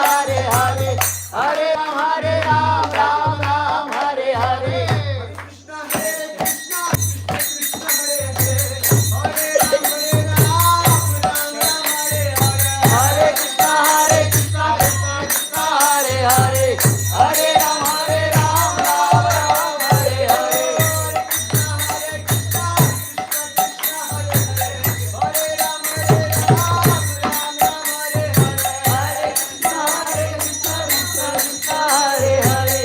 Hare Hare, Hare Ram, Ram Ram, Hare Hare. Hare Krishna, Hare Krishna, Krishna Krishna, Hare Hare, Hare Ram, Ram Ram, Hare Hare. Hare Krishna, Krishna Krishna, Hare Hare.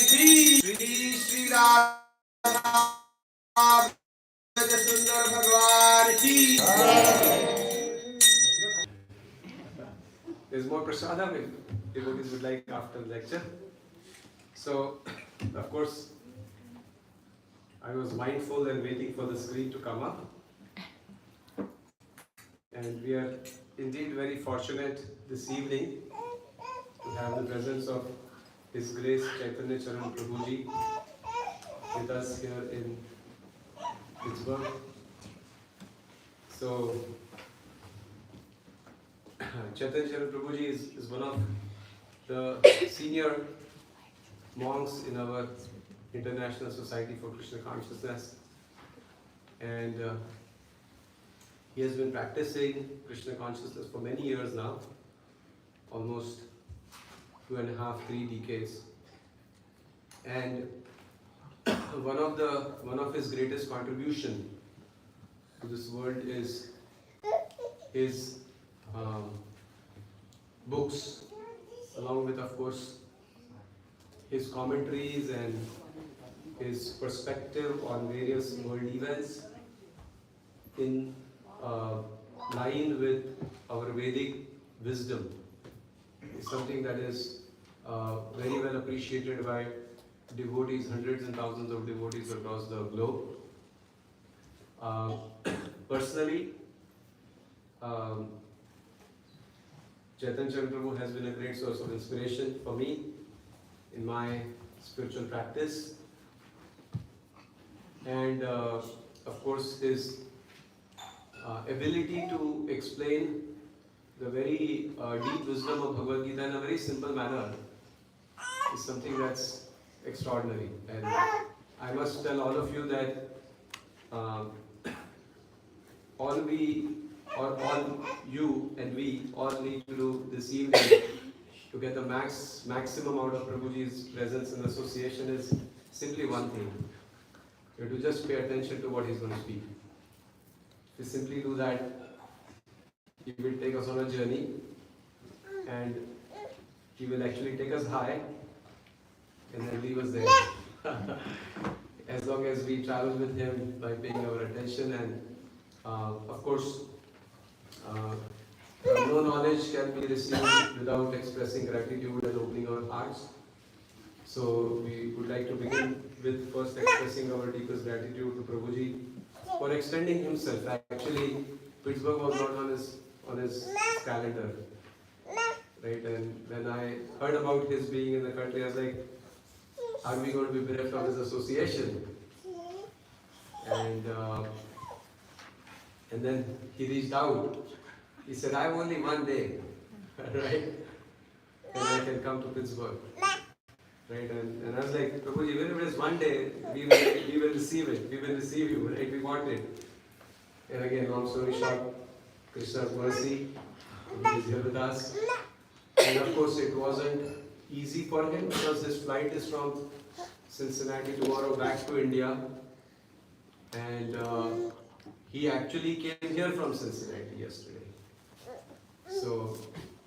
Shri Shri Radha Sundar Bhagwan ki. There's more prasadam if devotees would like after the lecture. So, of course, I was mindful and waiting for the screen to come up. And we are indeed very fortunate this evening to have the presence of His Grace Chaitanya Charan Prabhu ji with us here in Pittsburgh. So, Chaitanya Charan Prabhu ji is one of the senior monks in our International Society for Krishna Consciousness, and he has been practicing Krishna consciousness for many years now, almost 2.5, 3 decades. And one of his greatest contribution to this world is his books, along with, of course, his commentaries and his perspective on various world events in line with our Vedic wisdom. It's something that is very well appreciated by devotees, hundreds and thousands of devotees across the globe. Personally, Chaitanya Charan Prabhu has been a great source of inspiration for me in my spiritual practice, and of course his ability to explain the very deep wisdom of Bhagavad Gita in a very simple manner is something that's extraordinary. And I must tell all of you that all you and we all need to do this evening to get the maximum out of Prabhuji's presence and association is simply one thing. You have to just pay attention to what he's going to speak. If you simply do that, he will take us on a journey, and he will actually take us high and then leave us there. As long as we travel with him by paying our attention, and of course, no knowledge can be received without expressing gratitude and opening our hearts. So we would like to begin with first expressing our deepest gratitude to Prabhuji for extending himself. Actually, Pittsburgh was not on his calendar, right? And when I heard about his being in the country, I was like, are we going to be bereft of his association? And then he reached out. He said, I have only one day, right? And I can come to Pittsburgh. Right? And I was like, Prabhuji, even if it is one day, we will receive it. We will receive you, right? We want it. And again, long story short, Krishna's mercy, he is here with us. And of course, it wasn't easy for him because his flight is from Cincinnati tomorrow back to India. And he actually came here from Cincinnati yesterday. So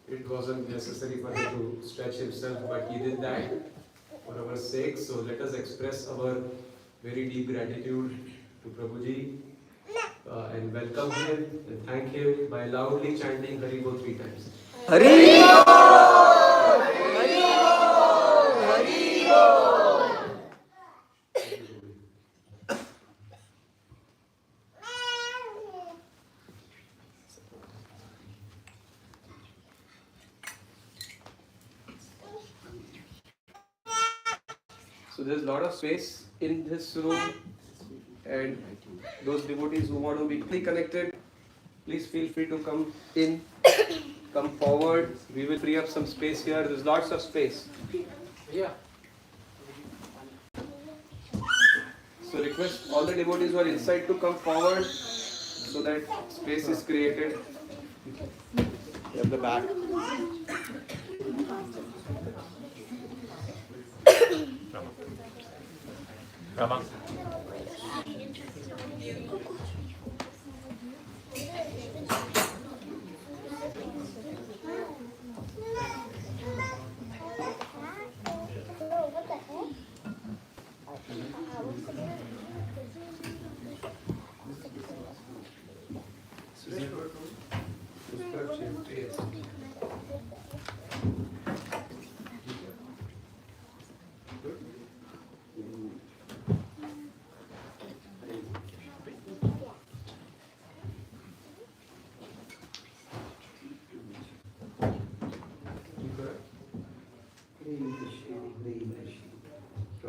it wasn't necessary for him to stretch himself, but he did that for our sake. So let us express our very deep gratitude to Prabhuji and welcome him and thank him by loudly chanting Hari Bol 3 times. Hari Bol! Hari Bol! Hari Bol! So there's a lot of space in this room, and those devotees who want to be quickly connected, please feel free to come in, come forward. We will free up some space here. There's lots of space. Yeah. So request all the devotees who are inside to come forward so that space is created at the back. Rama.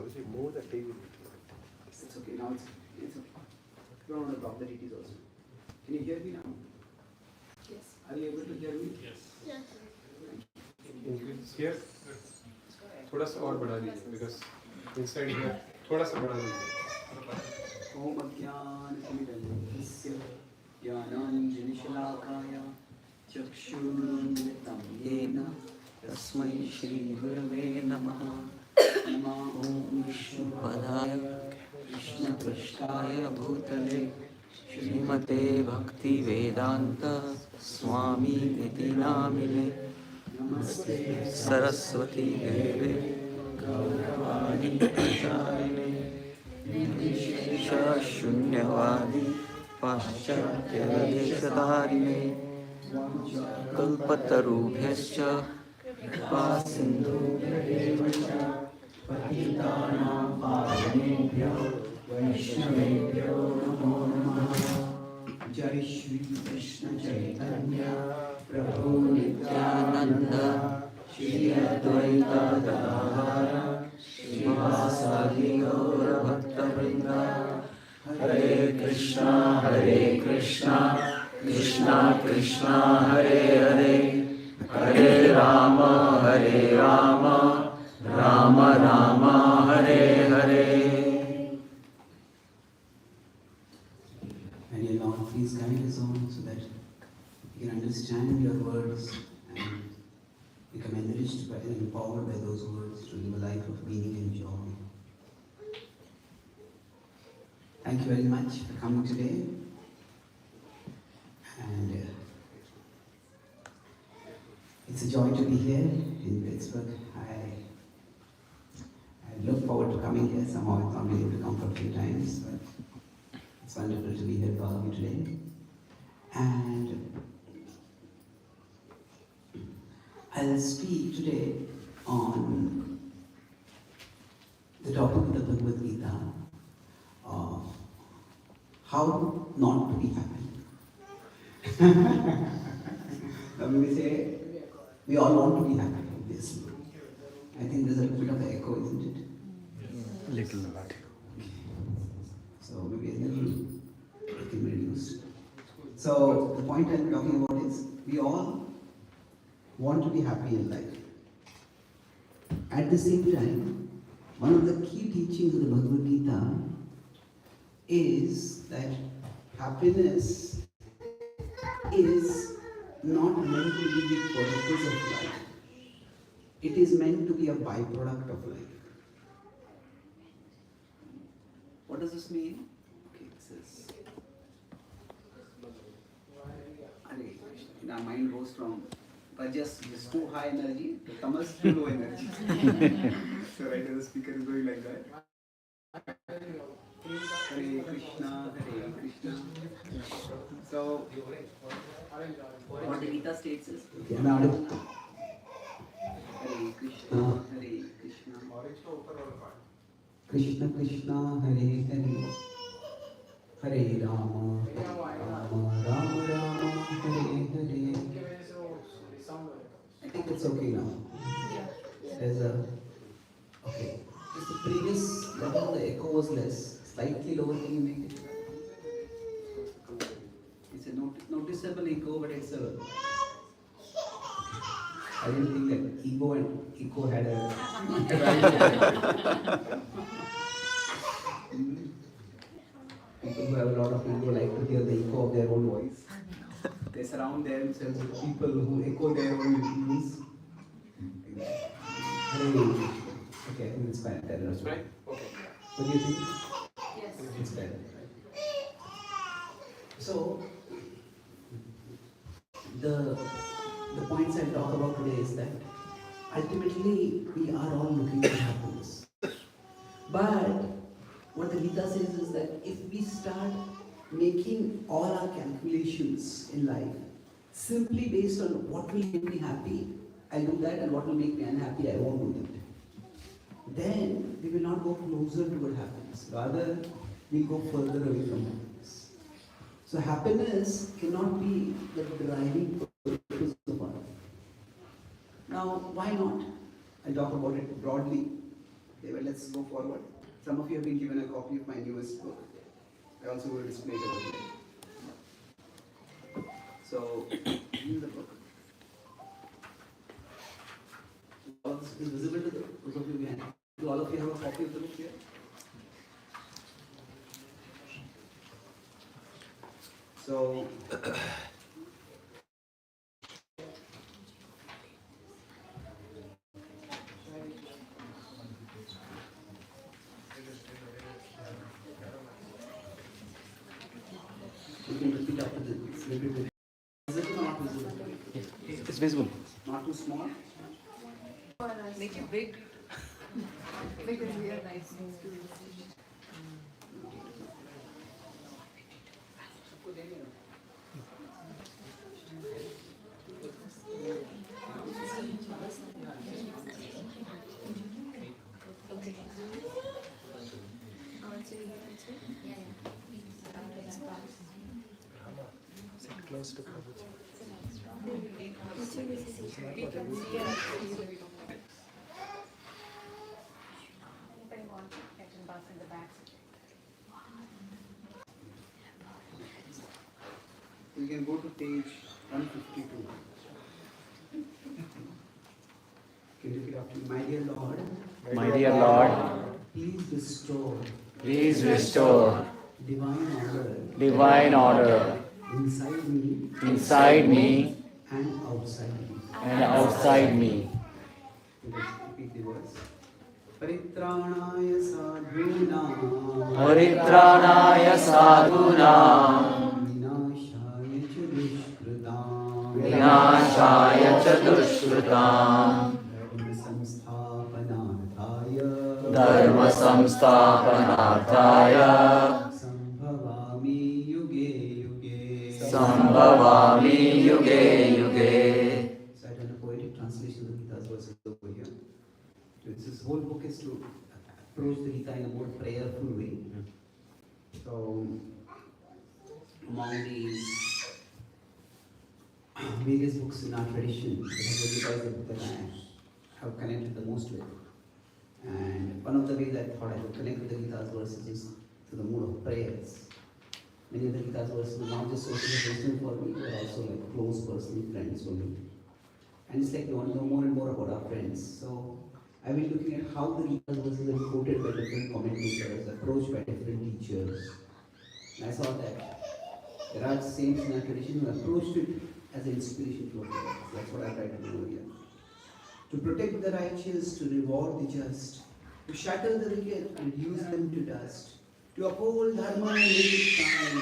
Prabhuji, move the TV. It's okay, now it's okay. You don't want to drop the DTs also. Can you hear me now? Yes. Are you able to hear me? Yes. Increase here. थोड़ा सा और बढ़ा दीजिए because inside here थोड़ा सा बढ़ा दीजिए. ओम अज्ञानतिमिरन्धस्य ज्ञानाञ्जनशलाकाय चक्षुरुन्मिलितं येन तस्मै श्रीगुरवे नमः. नमो ॐ विष्णुपदाय कृष्णपृष्ठाय भूतले श्रीमते भक्तिवेदान्त स्वामी इति नामिने. नमस्ते सरस्वती देवे गौरवाणी प्रचारिणे निर्विशेषशून्यवादी पाश्चात्यदेशधारिणे कल्पतरुभ्यश्च कृपासिन्धुभ्येव च पतितानां पावनेभ्यो वैष्णवेभ्यो नमो नमः. जय श्री कृष्ण चैतन्य प्रभु नित्यानंद श्री अद्वैत गदाधर श्रीवासादि गौर भक्तवृंद. हरे Krishna Krishna Krishna Hare Hare Hare Ram Ram Ram Hare Hare. And your Lord, please guide us all so that we can understand your words and become enriched by and empowered by those words to live a life of meaning and joy. Thank you very much for coming today. And it's a joy to be here in Pittsburgh. I look forward to coming here. Somehow I've not been able to come for a few times, but it's wonderful to be here with all of you today. And I'll speak today on the topic of the Bhagavad Gita, how not to be happy. Now when we say we all want to be happy, obviously. I think there's a bit of an echo, isn't it? Little bit. So maybe a little it can be reduced. So the point I'm talking about is we all want to be happy in life. At the same time, one of the key teachings of the Bhagavad Gita is that happiness is not meant to be the purpose of life. It is meant to be a byproduct of life. What does this mean? Okay, this is Hare Krishna. Our mind goes from Rajas is too high energy to Tamas too low energy. So right now the speaker is going like that. Hare Krishna, Hare Krishna. So what the Gita states is Hare Krishna, Hare Krishna. Krishna Krishna, Hare Hare. Hare Rama, Rama Rama, Hare Hare. I think it's okay now. There's a okay. Just the previous level, the echo was less. Slightly lower, can you make it? It's a noticeable echo, but it's a. I didn't think that ego and echo had a. People who have a lot of ego like to hear the echo of their own voice. They surround themselves with people who echo their own views. Okay, I think it's fine. That's right. Okay. What do you think? Yes. It's better, right? So, the points I talk about today is that ultimately we are all looking for happiness. But what the Gita says is that if we start making all our calculations in life simply based on what will make me happy, I'll do that, and what will make me unhappy, I won't do that. Then we will not go closer toward happiness. Rather, we'll go further away from happiness. So happiness cannot be the driving purpose of our life. Now, why not? I'll talk about it broadly. Okay, well, let's go forward. Some of you have been given a copy of my newest book. I also will display it over here. So, in the book, all of this is visible to those of you behind. Do all of you have a copy of the book here? So, you can repeat after this. Repeat it. Visible or not visible? It's visible. Not too small? Make it big. Because we are nice things to read. Okay. Close to Prabhuji. Anybody want action box in the back? You can go to page 152. Can you repeat after me? My dear Lord, My dear Lord, please restore divine order inside me and outside me. outside me. Let's repeat the words. Paritranaya sadhunam Paritranaya sadhunam vinashaya vinashaya cha cha dushkritam dharma dharma samsthapanarthaya sambhavami yuge yuge. sambhavami yuge yuge. So I've done a poetic translation of the Gita's verses over here. This whole book is to approach the Gita in a more prayerful way. So among these various books in our tradition, the Gita is the book that I have connected the most with. And one of the ways I thought I would connect with the Gita's verses is to the mood of prayers. Many of the Gita's verses are not just sources of wisdom for me, but also like close personal friends for me. And it's like we want to know more and more about our friends. So I've been looking at how the Gita's verses are quoted by different commentators, approached by different teachers. And I saw that there are saints in our tradition who approached it as an inspiration to others. That's what I tried to do here. To protect the righteous, to reward the just, to shatter the wicked and reduce them to dust, to uphold dharma and make it shine,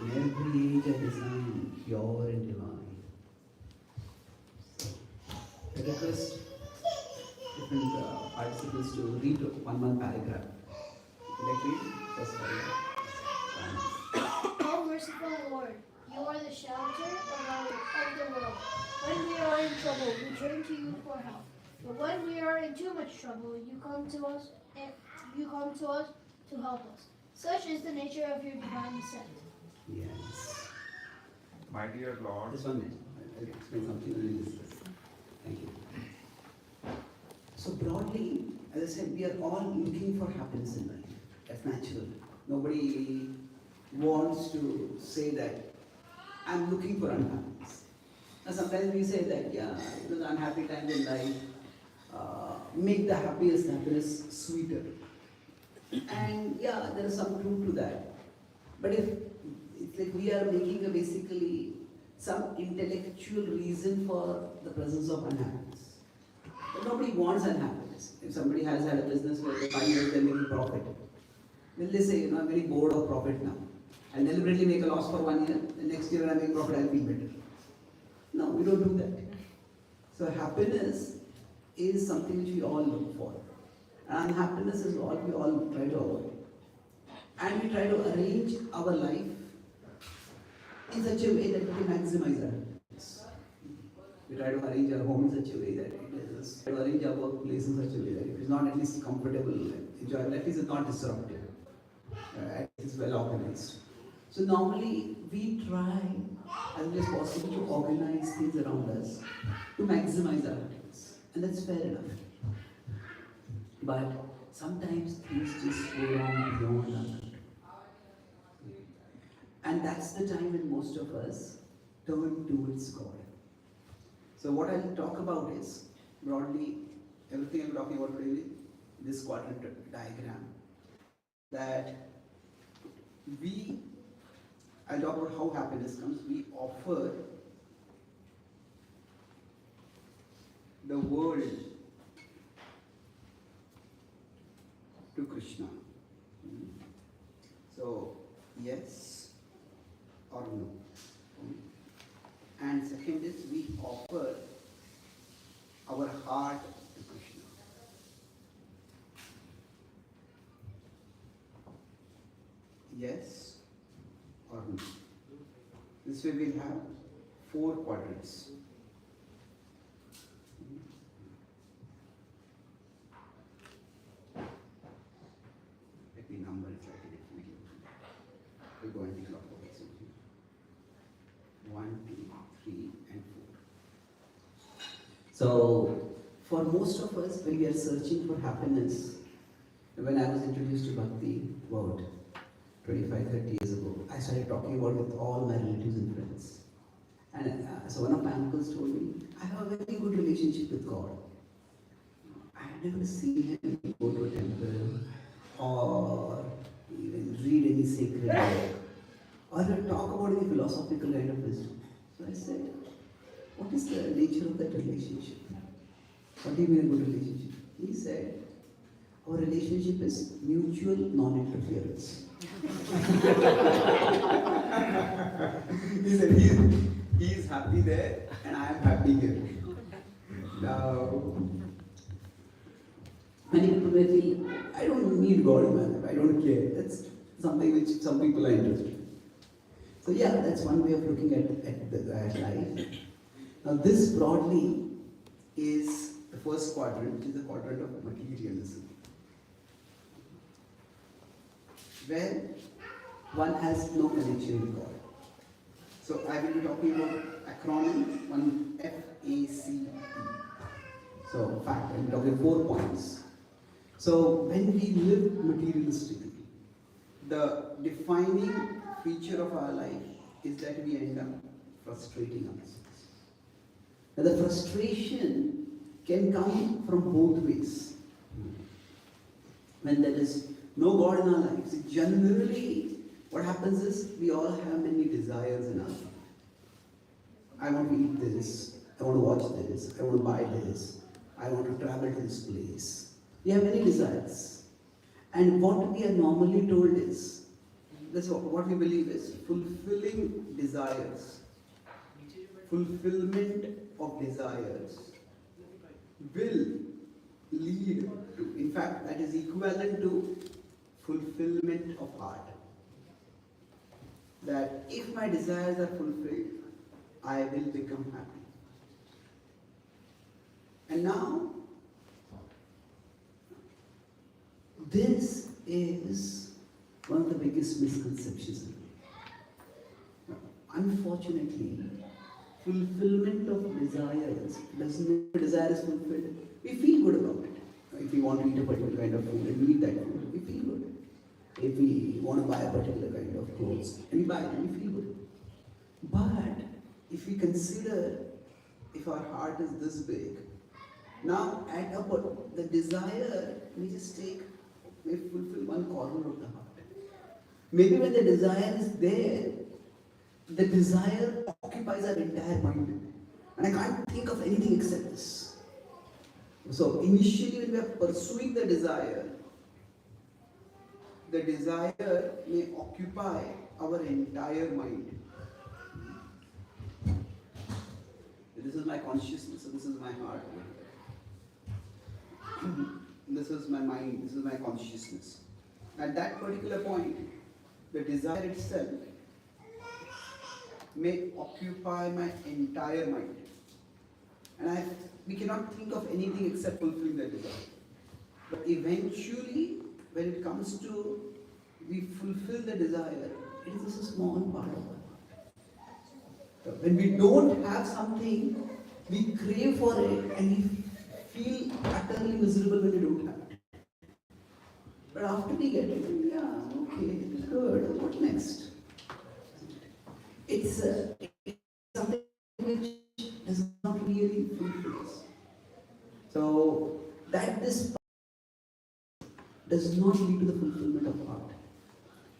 in every age a design, pure and divine. I request different participants to read one paragraph. Like read first paragraph. Oh, merciful Lord, you are the shelter of the world. When we are in trouble, we turn to you for help. But when we are in too much trouble, you come to us to help us. Such is the nature of your divine descent. Yes. My dear Lord, Just 1 minute. I'll explain something and we'll discuss. Thank you. So broadly, as I said, we are all looking for happiness in life. That's natural. Nobody wants to say that I'm looking for unhappiness. Now sometimes we say that, yeah, those unhappy times in life make the happiness sweeter. And yeah, there is some truth to that. But if it's like we are making a basically some intellectual reason for the presence of unhappiness. But nobody wants unhappiness. If somebody has had a business where for 5 years they're making profit, will they say, I'm very bored of profit now. I'll deliberately make a loss for 1 year, the next year when I make profit I'll feel better. No, we don't do that. So happiness is something which we all look for. And unhappiness is what we all try to avoid. And we try to arrange our life in such a way that we can maximize our happiness. We try to arrange our home in such a way that it is, to arrange our workplace in such a way that it is not at least comfortable, enjoyable, at least it's not disruptive. At least it's well organized. So normally we try as much as possible to organize things around us to maximize our happiness. And that's fair enough. But sometimes things just go wrong beyond our control. And that's the time when most of us turn towards God. So what I'll talk about is, broadly, everything I'm talking about today, this quadrant diagram, that I'll talk about how happiness comes. We offer the world to Krishna. So, yes or no. And second is, we offer our heart to Krishna. Yes or no. This way we'll have 4 quadrants. Let me number it slightly differently. We'll go and clockwise. 1, 2, 3, and 4. So, for most of us, when we are searching for happiness, when I was introduced to Bhakti about 25, 30 years ago, I started talking about it with all my relatives and friends. And so one of my uncles told me, I have a very good relationship with God. I had never seen him go to a temple or even read any sacred book or even talk about any philosophical kind of wisdom. So I said, what is the nature of that relationship? What do you mean a good relationship? He said, our relationship is mutual non-interference. He said he is happy there and I am happy here. Now, many people may feel, I don't need God in my life, I don't care. That's something which some people are interested in. So yeah, that's one way of looking at life. Now this broadly is the first quadrant, which is the quadrant of materialism, where one has no connection with God. So I will be talking about acronym, one FACT. So fact, I'm talking 4 points. So when we live materialistically, the defining feature of our life is that we end up frustrating ourselves. Now the frustration can come from both ways. When there is no God in our lives, generally what happens is we all have many desires in our life. I want to eat this, I want to watch this, I want to buy this, I want to travel to this place. We have many desires. And what we are normally told is, that's what we believe is, fulfilling desires, fulfillment of desires will lead to, in fact, that is equivalent to fulfillment of heart. That if my desires are fulfilled, I will become happy. And now, this is one of the biggest misconceptions. Unfortunately, fulfillment of desires doesn't, if a desire is fulfilled, we feel good about it. If we want to eat a particular kind of food and we eat that food, we feel good. If we want to buy a particular kind of clothes and we buy it and we feel good. But if we consider if our heart is this big, now add up the desire may just may fulfill one corner of the heart. Maybe when the desire is there, the desire occupies our entire mind. And I can't think of anything except this. So initially when we are pursuing the desire may occupy our entire mind. This is my consciousness, so this is my heart. This is my mind, this is my consciousness. At that particular point, the desire itself may occupy my entire mind. And we cannot think of anything except fulfilling that desire. But eventually, when it comes to we fulfill the desire, it is just a small part of it. When we don't have something, we crave for it and we feel utterly miserable when we don't have it. But after we get it, yeah, okay, good, what next? It's something which does not really fulfill us. So that this does not lead to the fulfillment of art.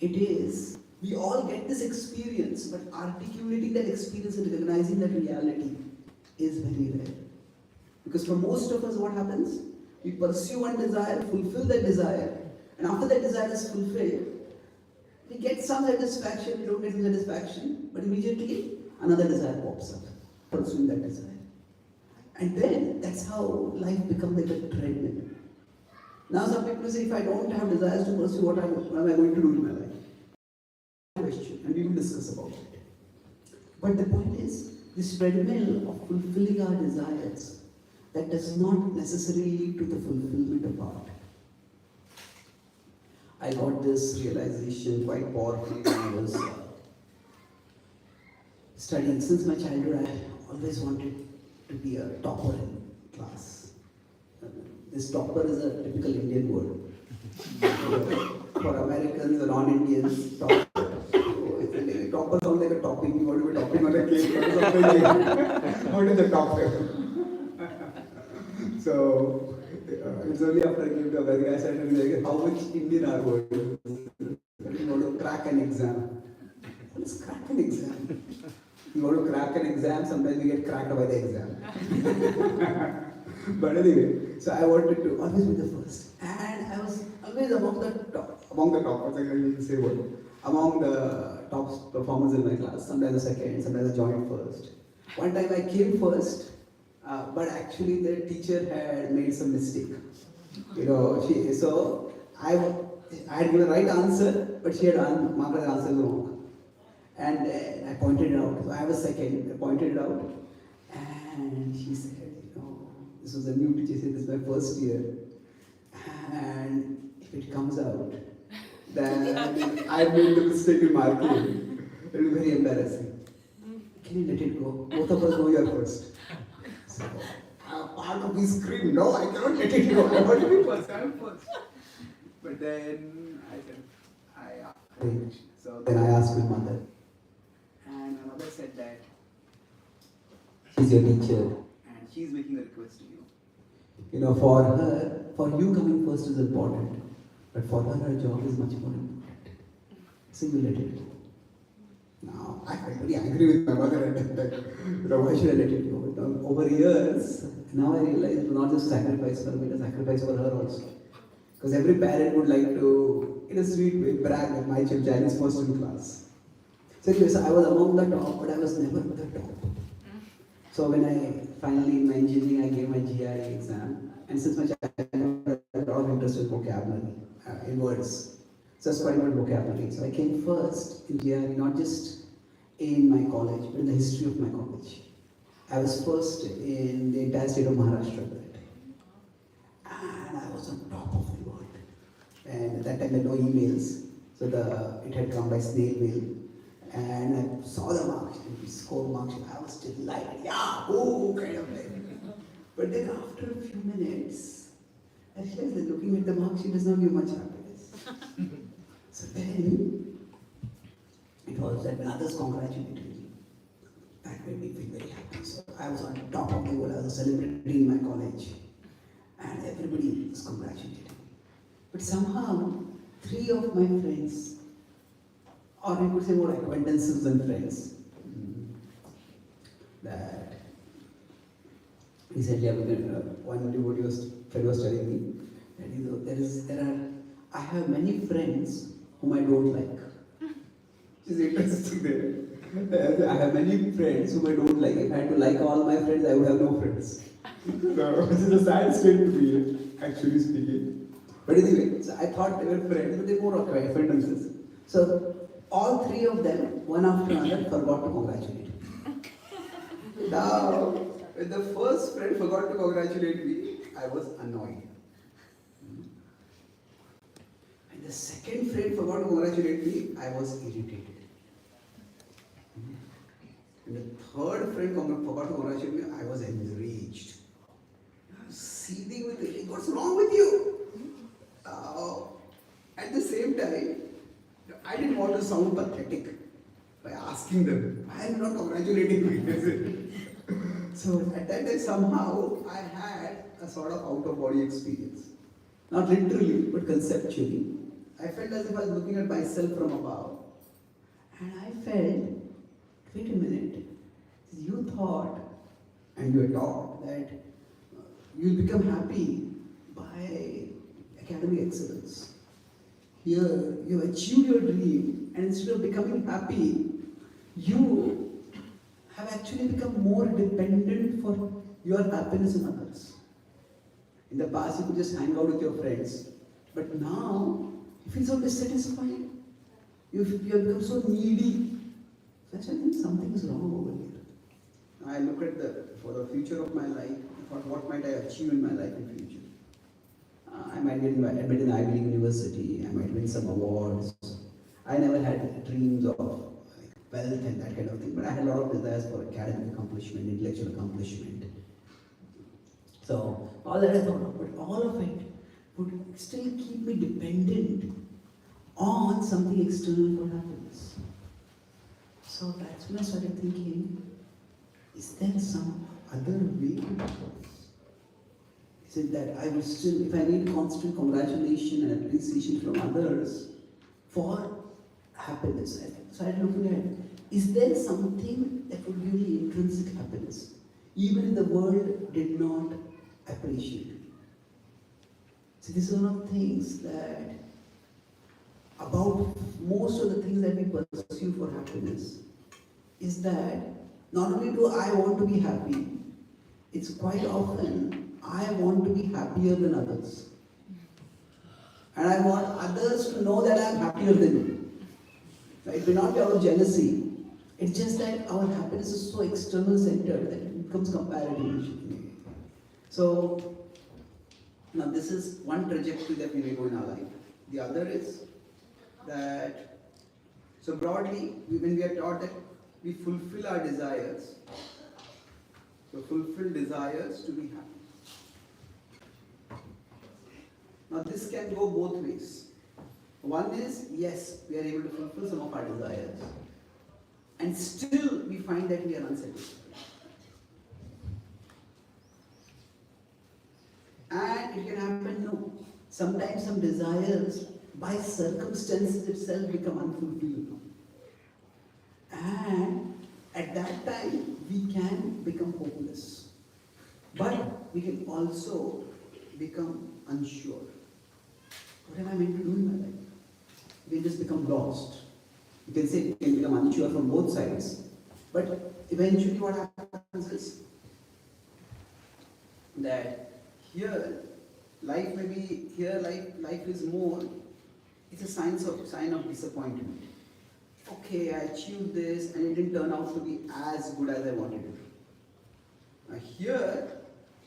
It is, we all get this experience, but articulating that experience and recognizing that reality is very rare. Because for most of us, what happens? We pursue one desire, fulfill that desire, and after that desire is fulfilled, we get some satisfaction, we don't get some satisfaction, but immediately another desire pops up, pursuing that desire. And then that's how life becomes like a treadmill. Now some people say, if I don't have desires to pursue, what am I going to do in my life? Question, and we will discuss about it. But the point is, this treadmill of fulfilling our desires, that does not necessarily lead to the fulfillment of art. I got this realization quite powerfully when I was studying. Since my childhood, I always wanted to be a topper in class. This topper is a typical Indian word. For Americans or non-Indians, topper. Topper sounds like a topping. You want to be topping on a cake or something. What is the topper? So, it's only after I came to America I started realizing how much Indian our word is. You want to crack an exam. What is crack an exam? You want to crack an exam, sometimes you get cracked by the exam. But anyway, so I wanted to always be the first. And I was always among the toppers, I can say what. Among the top performers in my class. Sometimes the second, sometimes I joined first. One time I came first, but actually the teacher had made some mistake. So I had given the right answer, but she had marked the answer wrong. And I pointed it out. So I was second, I pointed it out. And she said, this was a new teacher, she said, this is my first year. And if it comes out, then I made the mistake in marking. It will be very embarrassing. Can you let it go? Both of us know you are first. So, part of me screamed, no, I cannot let it go. I want to be first, I am first. But then I said, so then I asked my mother. And my mother said that she's your teacher and she's making a request to you. For her, for you coming first is important. But for her job is much more important. So you let it go. Now, I felt very angry with my mother at that time. Why should I let it go? But over years, now I realize it was not just sacrifice for me, it was sacrifice for her also. Because every parent would like to, in a sweet way, brag that my child is first in class. So I was among the top, but I was never the top. So when I finally, in my engineering, I gave my GRE exam. And since my child had a lot of interest in vocabulary, in words. So that's quite a good vocabulary. So I came first in GRE, not just in my college, but in the history of my college. I was first in the entire state of Maharashtra at that time. And I was on top of the world. And at that time there were no emails. So it had come by snail mail. And I saw the marks, and we scored marks, and I was delighted. Yahoo! Kind of like. But then after a few minutes, I realized that looking at the mark sheet does not give much happiness. So then, it was that when others congratulated me, that made me feel very happy. So I was on top of the world, I was a celebrity in my college, and everybody was congratulating me. But somehow, 3 of my friends, or we could say more acquaintances than friends, that recently one devotee was telling me that I have many friends whom I don't like. It's interesting there. I have many friends whom I don't like. If I had to like all my friends, I would have no friends. So, which is a sad state to be in, actually speaking. But anyway, so I thought they were friends, but they were more acquaintances. So all 3 of them, one after another, forgot to congratulate me. Now, when the first friend forgot to congratulate me, I was annoyed. And the second friend forgot to congratulate me, I was irritated. And the third friend forgot to congratulate me, I was enraged. I was seething with it. What's wrong with you? same time, I didn't want to sound pathetic by asking them. I am not congratulating me. So at that time, somehow, I had a sort of out-of-body experience. Not literally, but conceptually. I felt as if I was looking at myself from above. And I felt, wait a minute, you thought and you were taught that you'll become happy by academic excellence. Here, you achieved your dream, and instead of becoming happy, you have actually become more dependent for your happiness in others. In the past, you could just hang out with your friends, but now you feel so dissatisfied. You have become so needy. So I think something is wrong over here. I look at for the future of my life, what might I achieve in my life in future. I might get admitted in Ivy League University, I might win some awards. I never had dreams of wealth and that kind of thing, but I had a lot of desires for academic accomplishment, intellectual accomplishment. So all that I thought of, but all of it would still keep me dependent on something external for happiness. So that's when I started thinking, is there some other way to do this? Is it that I would still, if I need constant congratulation and appreciation from others for happiness, I started looking at, is there something that would give me intrinsic happiness, even if the world did not appreciate it? See, this is one of the things that, about most of the things that we pursue for happiness, is that not only do I want to be happy, it's quite often I want to be happier than others. And I want others to know that I'm happier than me. Right? It may not be out of jealousy. It's just that our happiness is so external centered that it becomes comparative. So, now this is one trajectory that we may go in our life. The other is that, so broadly, when we are taught that we fulfill our desires, so fulfill desires to be happy. Now this can go both ways. One is, yes, we are able to fulfill some of our desires, and still we find that we are unsatisfied. And it can happen, no. Sometimes some desires, by circumstances itself, become unfulfilled. And at that time, we can become hopeless. But we can also become unsure. What am I meant to do in my life? We can just become lost. You can say we can become unsure from both sides. But eventually what happens is that here, life is more, it's a sign of disappointment. Okay, I achieved this and it didn't turn out to be as good as I wanted it to be. Now here,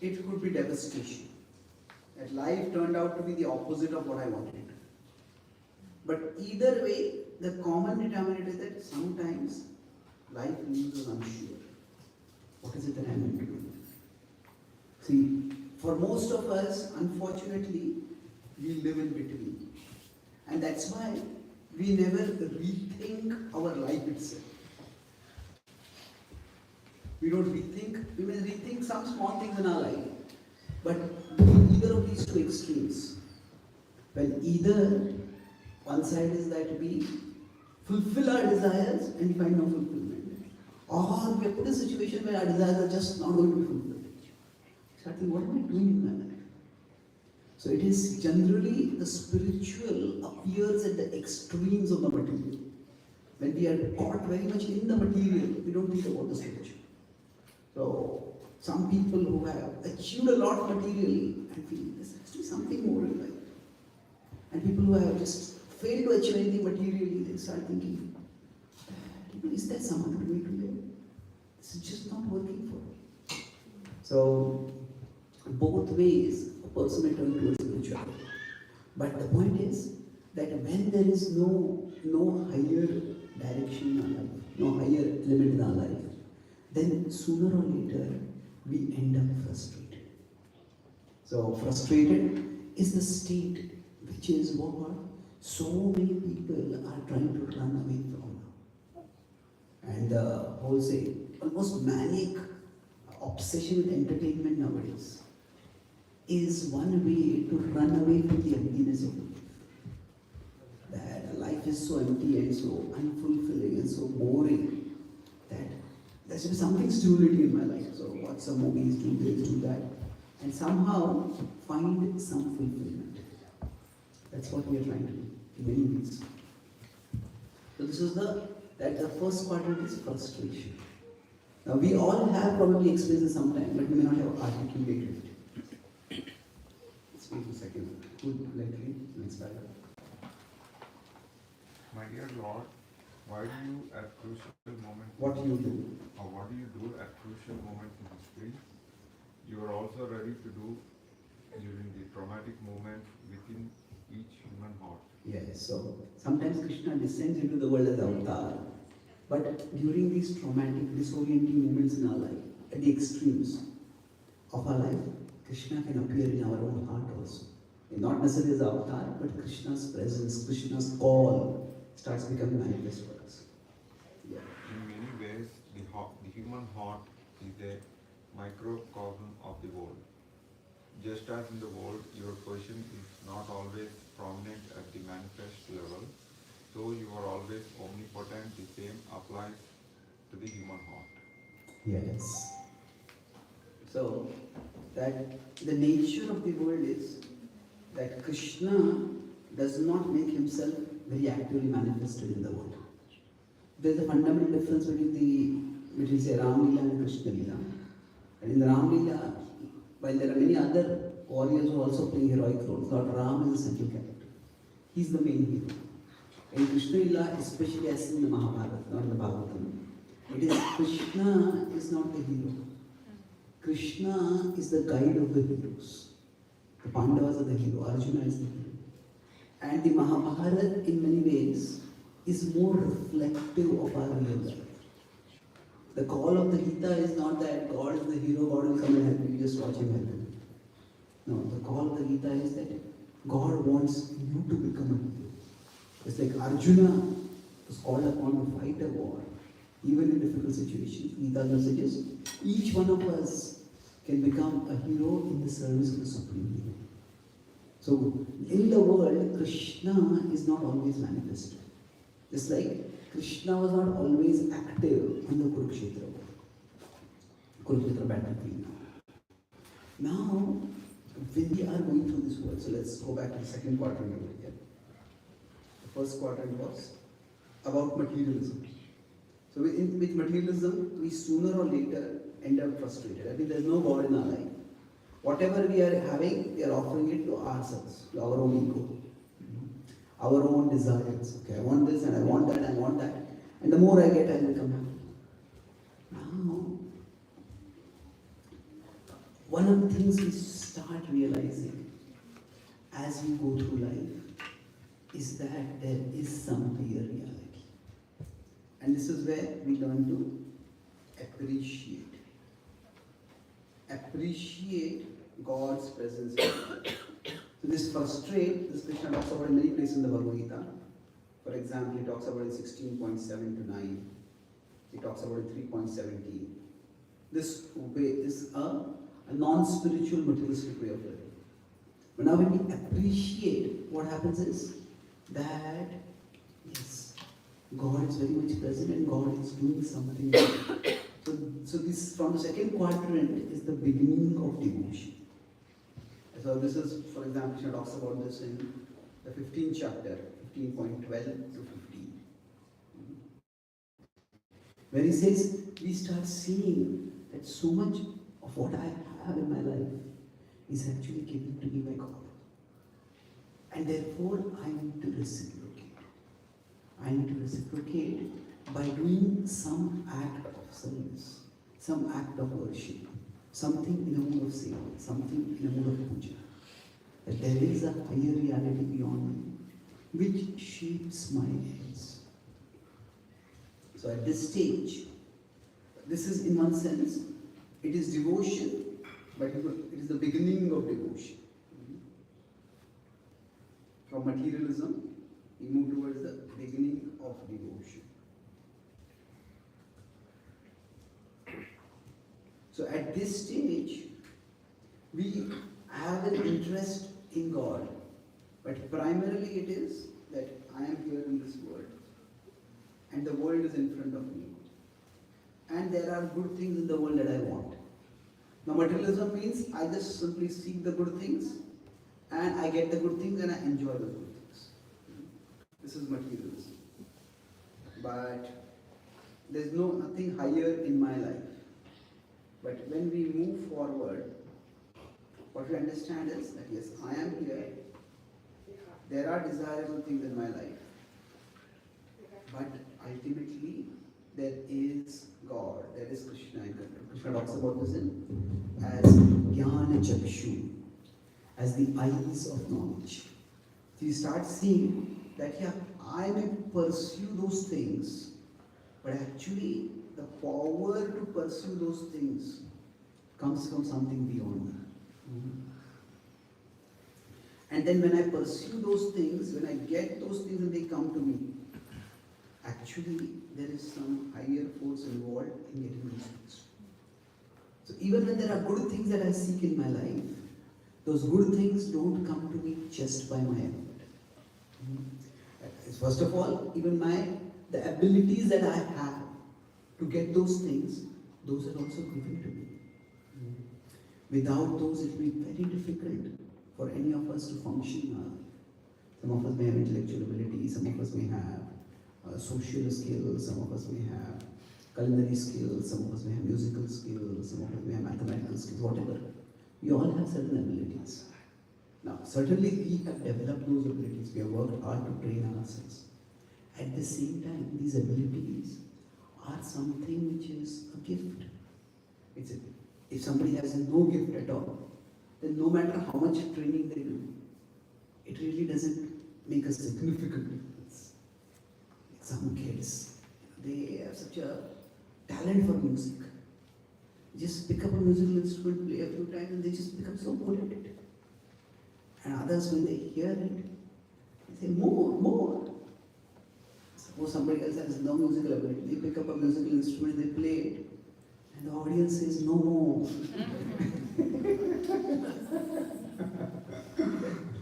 it could be devastation. That life turned out to be the opposite of what I wanted it to be. But either way, the common denominator is that sometimes life leaves us unsure. What is it that I'm meant to do? See, for most of us, unfortunately, we live in between. And that's why we never rethink our life itself. We don't rethink, we may rethink some small things in our life, but either of these two extremes. When either one side is that we fulfill our desires and we find no fulfillment, or we are put in a situation where our desires are just not going to be fulfilled. So I think, what am I doing in my life? So it is generally the spiritual appears at the extremes of the material. When we are caught very much in the material, we don't think about the spiritual. So some people who have achieved a lot materially and feel there's actually something more in life. And people who have just failed to achieve anything materially, they start thinking, is there some other way to live? This is just not working for me. So both ways a person may turn towards spirituality. But the point is that when there is no higher direction in our life, no higher element in our life, then sooner or later we end up frustrated. So frustrated is the state which is what? so many people are trying to run away from now. And the whole say, almost manic obsession with entertainment nowadays is one way to run away from the emptiness of life. That life is so empty and so unfulfilling and so boring that there should be something stimulating in my life. So watch some movies, do this, do that, and somehow find some fulfillment. That's what we are trying to do in many ways. So this is the first quadrant is frustration. Now we all have probably experienced it sometime, but we may not have articulated it. Let's wait a second. Good, likely, next paragraph. My dear Lord, why do you at crucial moments What do you do? or what do you do at crucial moments in history? You are also ready to do during the traumatic moments within each human heart. Yes, so sometimes Krishna descends into the world as avatar, but during these traumatic, disorienting moments in our life, at the extremes of our life, Krishna can appear in our own heart also. Not necessarily as avatar, but Krishna's presence, Krishna's call starts becoming manifest for us. Yeah. In many ways, the human heart is a microcosm of the world. Just as in the world, your position is not always prominent at the manifest level, so you are always omnipotent. The same applies to the human heart. Yes. So, that the nature of the world is that Krishna does not make himself very actively manifested in the world. There is a fundamental difference between say Ram Lila and Krishna Lila. And in the Ram Lila, while there are many other warriors who also play heroic roles, Lord Ram is the central character. He is the main hero. In Krishna Lila, especially as in the Mahabharata, not in the Bhagavatam, it is Krishna is not the hero. Krishna is the guide of the heroes. The Pandavas are the hero, Arjuna is the hero. And the Mahabharata, in many ways, is more reflective of our real life. The call of the Gita is not that God is the hero, God will come and help you, just watch him help you. No, the call of the Gita is that God wants you to become a hero. It's like Arjuna was called upon to fight a war, even in difficult situations. Gita's message is, each one of us can become a hero in the service of the Supreme Hero. So, in the world, Krishna is not always manifested. Just like Krishna was not always active in the Kurukshetra war. Kurukshetra battlefield. Now, when we are going through this world, so let's go back to the second quadrant over here. The first quadrant was about materialism. So with materialism, we sooner or later end up frustrated. I mean, there's no God in our life. Whatever we are having, we are offering it to ourselves, to our own ego, our own desires. Okay, I want this and I want that, I want that. And the more I get, I become happy. Now, one of the things we start realizing as we go through life is that there is some higher reality. And this is where we learn to appreciate. Appreciate God's presence in life. So this Krishna talks about in many places in the Bhagavad Gita. For example, he talks about in 16.7 to 9. He talks about in 3.17. This way is a non-spiritual materialistic way of living. But now when we appreciate, what happens is that, yes, God is very much present and God is doing something. So this, from the second quadrant, is the beginning of devotion. So this is, for example, Krishna talks about this in the 15th chapter, 15.12 to 15. Where he says, we start seeing that so much of what I have in my life is actually given to me by God. And therefore, I need to reciprocate. I need to reciprocate by doing some act of service, some act of worship, something in a mood of seva, something in a mood of puja. That there is a higher reality beyond me, which shapes my ends. So at this stage, this is in one sense, it is devotion, but it is the beginning of devotion. From materialism we move towards the beginning of devotion. So at this stage, we have an interest in God, but primarily it is that I am here in this world, and the world is in front of me, and there are good things in the world that I want. Now materialism means I just simply seek the good things, and I get the good things, and I enjoy the good things. This is materialism. But there's nothing higher in my life. But when we move forward, what we understand is that yes, I am here. There are desirable things in my life. But ultimately, there is God, there is Krishna. Krishna talks about this as Jnana Chakshu, as the eyes of knowledge. So you start seeing that, yeah, I may pursue those things, but actually the power to pursue those things comes from something beyond me. And then when I pursue those things, when I get those things and they come to me, actually there is some higher force involved in getting those things. So even when there are good things that I seek in my life, those good things don't come to me just by my effort. First of all, even the abilities that I have to get those things, those are also given to me. Without those, it will be very difficult for any of us to function in our life. Some of us may have intellectual ability, some of us may have social skills, some of us may have culinary skills, some of us may have musical skills, some of us may have mathematical skills, whatever. We all have certain abilities. Now, certainly we have developed those abilities. We have worked hard to train ourselves. At the same time, these abilities are something which is a gift. If somebody has no gift at all, then no matter how much training they do, it really doesn't make a significant difference. Like some kids, they have such a talent for music. Just pick up a musical instrument, play a few times, and they just become so good at it. And others, when they hear it, they say, more. Suppose somebody else has no musical ability, they pick up a musical instrument, they play it, and the audience says, no more.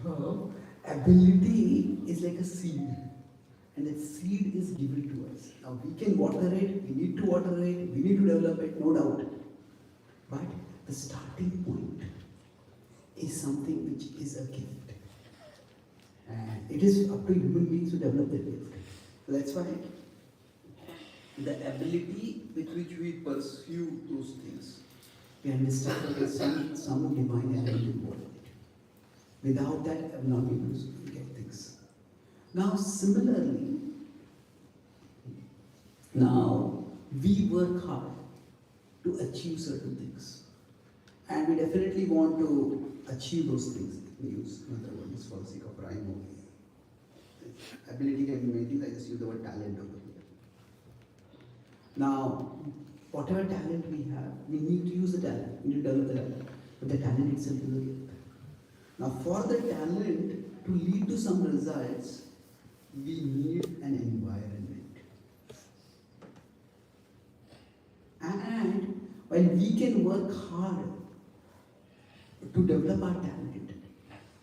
So, ability is like a seed, and that seed is given to us. Now we can water it, we need to water it, we need to develop it, no doubt. But the starting point is something which is a gift. And it is up to human beings to develop their gift. So that's why the ability with which we pursue those things, we understand that there is some divine element involved in it. Without that, I will not be able to get things. Now, similarly, we work hard to achieve certain things. And we definitely want to achieve those things. We use another word just for the sake of rhyme only. Ability can be many things, I just use the word talent over here. Now, whatever talent we have, we need to use the talent, we need to develop the talent. But the talent itself is a gift. Now, for the talent to lead to some results, we need an environment. And while we can work hard to develop our talent,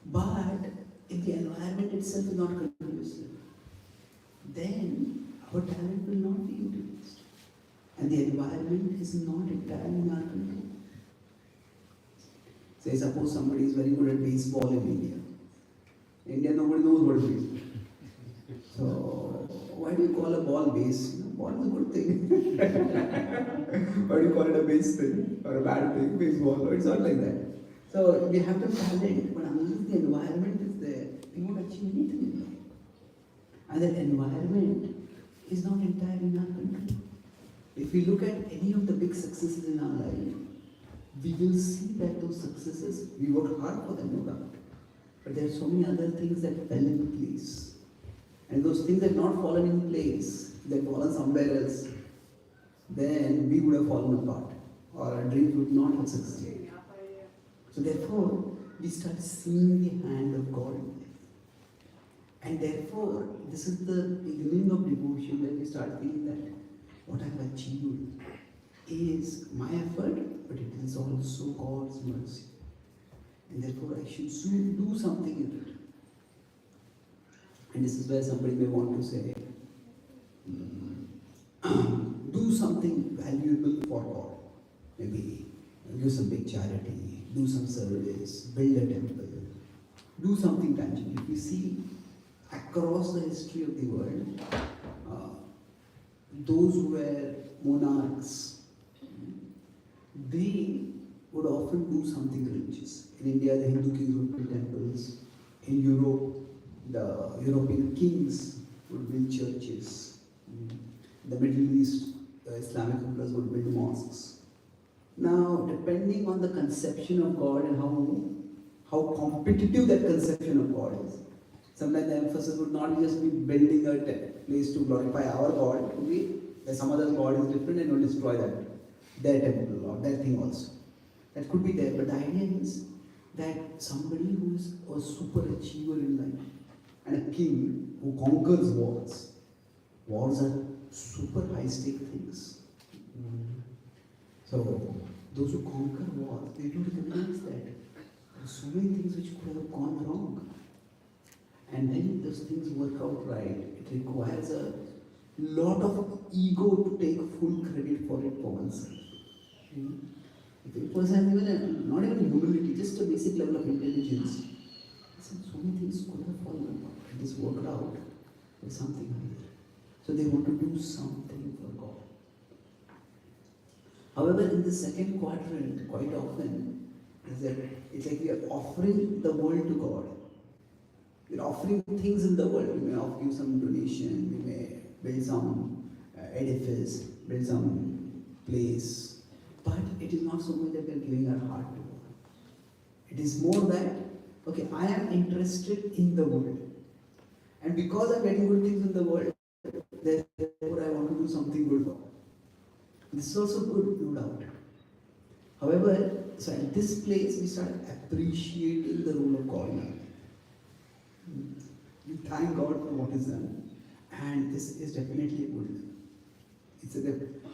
but if the environment itself is not conducive, then our talent will not be utilized. And the environment is not entirely in our control. Say, suppose somebody is very good at baseball in India. In India, nobody knows what is baseball. So, why do you call a ball base? Ball is a good thing. Why do you call it a base thing or a bad thing? Baseball. It's not like that. So, we have the talent, but unless the environment is there, we won't achieve anything in life. And that environment is not entirely in our control. If we look at any of the big successes in our life, we will see that those successes, we worked hard for them, no doubt. But there are so many other things that fell into place. And those things that not fallen in place, that fallen somewhere else, then we would have fallen apart. Or our dreams would not have succeeded. So therefore, we start seeing the hand of God in life. And therefore, this is the beginning of devotion when we start feeling that what I've achieved is my effort, but it is also God's mercy. And therefore, I should soon do something in it. And this is where somebody may want to say, do something valuable for God. Maybe do some big charity, do some service, build a temple, do something tangible. If you see across the history of the world, those who were monarchs, they would often do something religious. In India, the Hindu kings would build temples. In Europe, the European kings would build churches. In the Middle East, the Islamic rulers would build mosques. Now, depending on the conception of God and how competitive that conception of God is, sometimes the emphasis would not just be building a place to glorify our God, it would be that some other God is different and will destroy their temple or their thing also. That could be there, but the idea is that somebody who is a super achiever in life and a king who conquers wars. Wars are super high stake things. So those who conquer wars, they do recognize that there are so many things which could have gone wrong. And then those things work out right. It requires a lot of ego to take full credit for it for oneself. If a person has even not even humility, just a basic level of intelligence, so many things could have fallen apart. It is worked out with something higher. So they want to do something for God. However, in the second quadrant, quite often, it's like we are offering the world to God. We are offering things in the world. We may offer you some donation, we may build some edifice, build some place. But it is not so much that we are giving our heart to God. It is more that, okay, I am interested in the world. And because I'm getting good things in the world, therefore I want to do something good for God. This is also good, no doubt. However, so at this place we start appreciating the role of God in our life. We thank God for what is done. And this is definitely a good thing. It's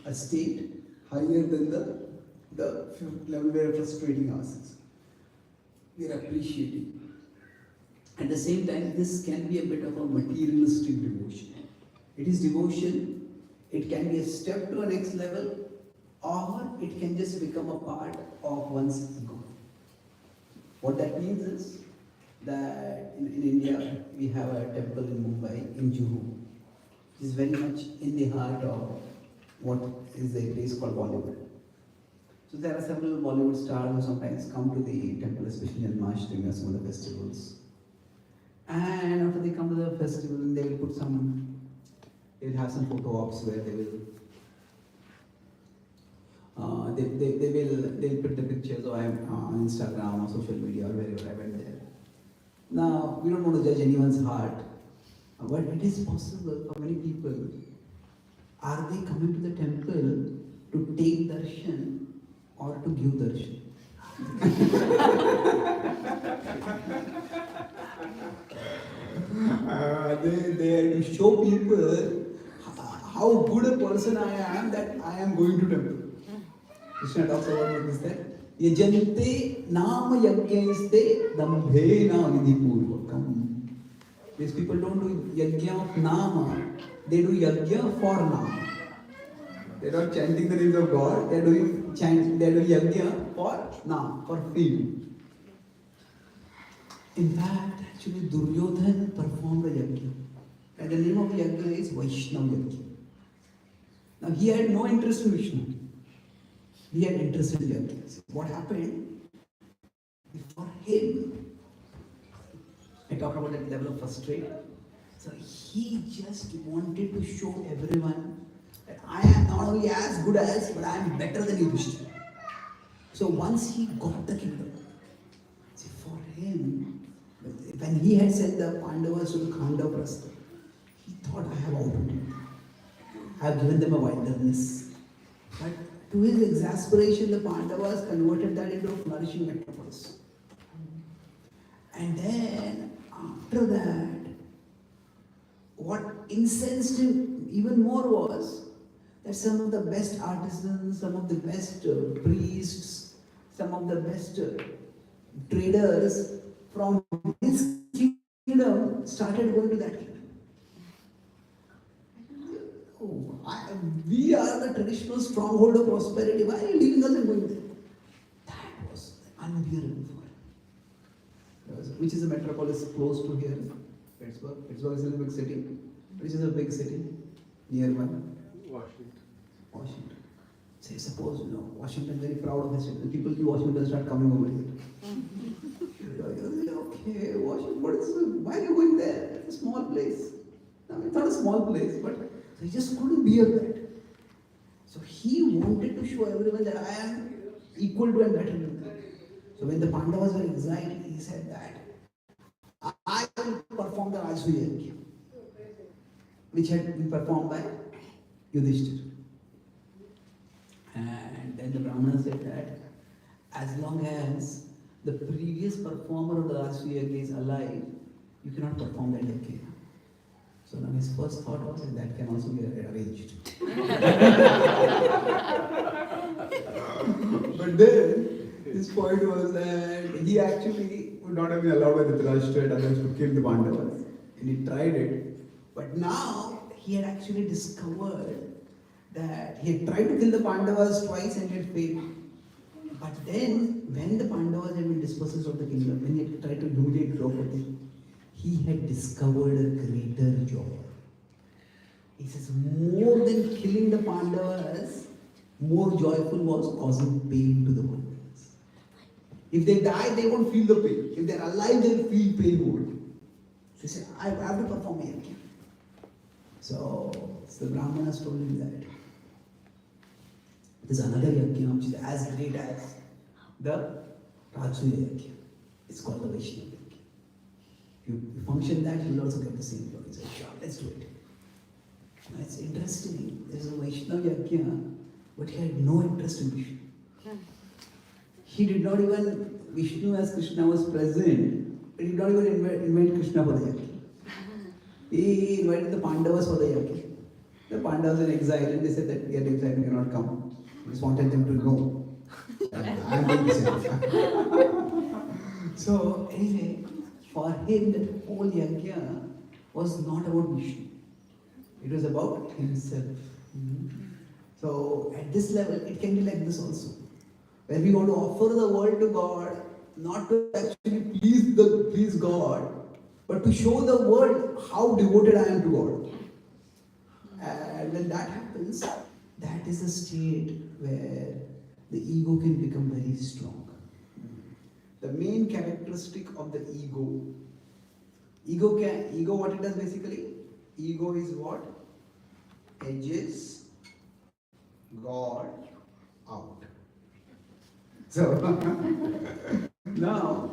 a state higher than the level where we are frustrating ourselves. We are appreciating. At the same time, this can be a bit of a materialistic devotion. It is devotion. It can be a step to a next level, or it can just become a part of one's ego. What that means is that in India, we have a temple in Mumbai, in Juhu, which is very much in the heart of what is a place called Bollywood. So there are several Bollywood stars who sometimes come to the temple, especially in Mashtami or some of the festivals. And after they come to the festival, they will put they will have some photo ops where they will they'll put the pictures on Instagram or social media or wherever I went there. Now, we don't want to judge anyone's heart, but it is possible for many people. Are they coming to the temple to take darshan or to give darshan? They are to show people how good a person I am that I am going to temple. Krishna talks about this that yajante nama yajnaiste dambhena vidhipurvakam. These people don't do yajna of nama, they do yajna for nama. They're not chanting the names of God, they're doing yajna for nama, for fame. In fact, actually Duryodhan performed a yajna. And the name of yajna is Vaishnava yajna. Now he had no interest in Vishnu. He had interest in yajna. What happened? For him, I talk about that level of frustration. So he just wanted to show everyone that I am not only as good as, but I am better than Yudhishthira. So once he got the kingdom, see, for him, when he had sent the Pandavas to the Khandaprastha, he thought, I have outrun them. I have given them a wilderness. But to his exasperation, the Pandavas converted that into a flourishing metropolis. And then, after that, what incensed him even more was that some of the best artisans, some of the best priests, some of the best traders from his kingdom started going to that kingdom. Oh, we are the traditional stronghold of prosperity. Why are you leaving us and going there? That was unbearable for him. Which is a metropolis close to here? Pittsburgh. Pittsburgh is a big city. Which is a big city nearby? Washington. Say, suppose, Washington very proud of his city. The people in Washington start coming over here. Okay, Washington, why are you going there? It's a small place. I mean, it's not a small place, but so he just couldn't bear that. So he wanted to show everyone that I am equal to and better than them. So when the Pandavas were exiled, he said that I will perform the Rajasuya Yajna, which had been performed by Yudhishthira. And then the Brahmana said that as long as the previous performer of the Rajasuya Yajna is alive, you cannot perform that yajna. So now his first thought was that can also be arranged. But then his point was that he actually would not have been allowed by the Dhritarashtra and others to kill the Pandavas. And he tried it. But now he had actually discovered that he had tried to kill the Pandavas twice and it failed. But then when the Pandavas had been dispersed of the kingdom, when he had tried to humiliate Draupadi, he had discovered a greater joy. He says, more than killing the Pandavas, more joyful was causing pain to the Pandavas. If they die, they won't feel the pain. If they're alive, they'll feel pain more. So he said, I have to perform a yajna. So the Brahmanas told him that there's another yajna which is as great as the Rajasuya Yajna. It's called the Vaishnava Yajna. You function that, you will also get the same glory. He said, sure, let's do it. Now it's interesting, there's a Vaishnava Yajna, but he had no interest in Vishnu. He did not even, Vishnu as Krishna was present, he did not even invite Krishna for the Yajna. He invited the Pandavas for the Yajna. The Pandavas in exile and they said that we are in exile, we cannot come. He just wanted them to know. I am going to say. So anyway, for him, that whole yajna was not about Vishnu. It was about himself. So at this level, it can be like this also. When we want to offer the world to God, not to actually please God, but to show the world how devoted I am to God. And when that happens, that is a state where the ego can become very strong. The main characteristic of the ego what it does basically? Ego is what? Edges God out. So now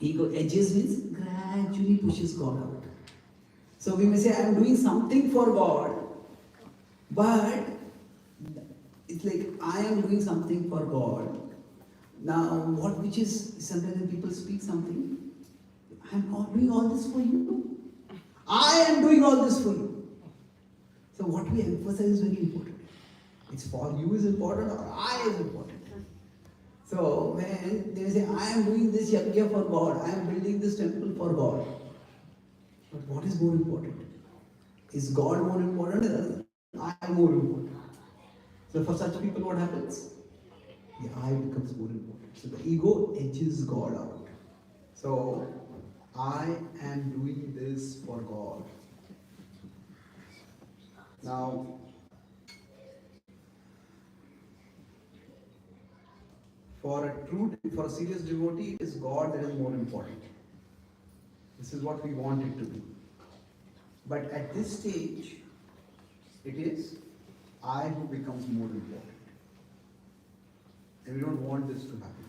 ego edges means gradually pushes God out. So we may say I am doing something for God, but it's like I am doing something for God. Now, which is sometimes when people speak something, I am doing all this for you. I am doing all this for you. So what we emphasize is very important. It's for you is important or I is important. So when they say I am doing this yajna for God, I am building this temple for God. But what is more important? Is God more important or I am more important? So for such people what happens? The I becomes more important. So the ego edges God out. So I am doing this for God. Now, for a serious devotee, it is God that is more important. This is what we want it to be. But at this stage, it is I who becomes more important. And we don't want this to happen.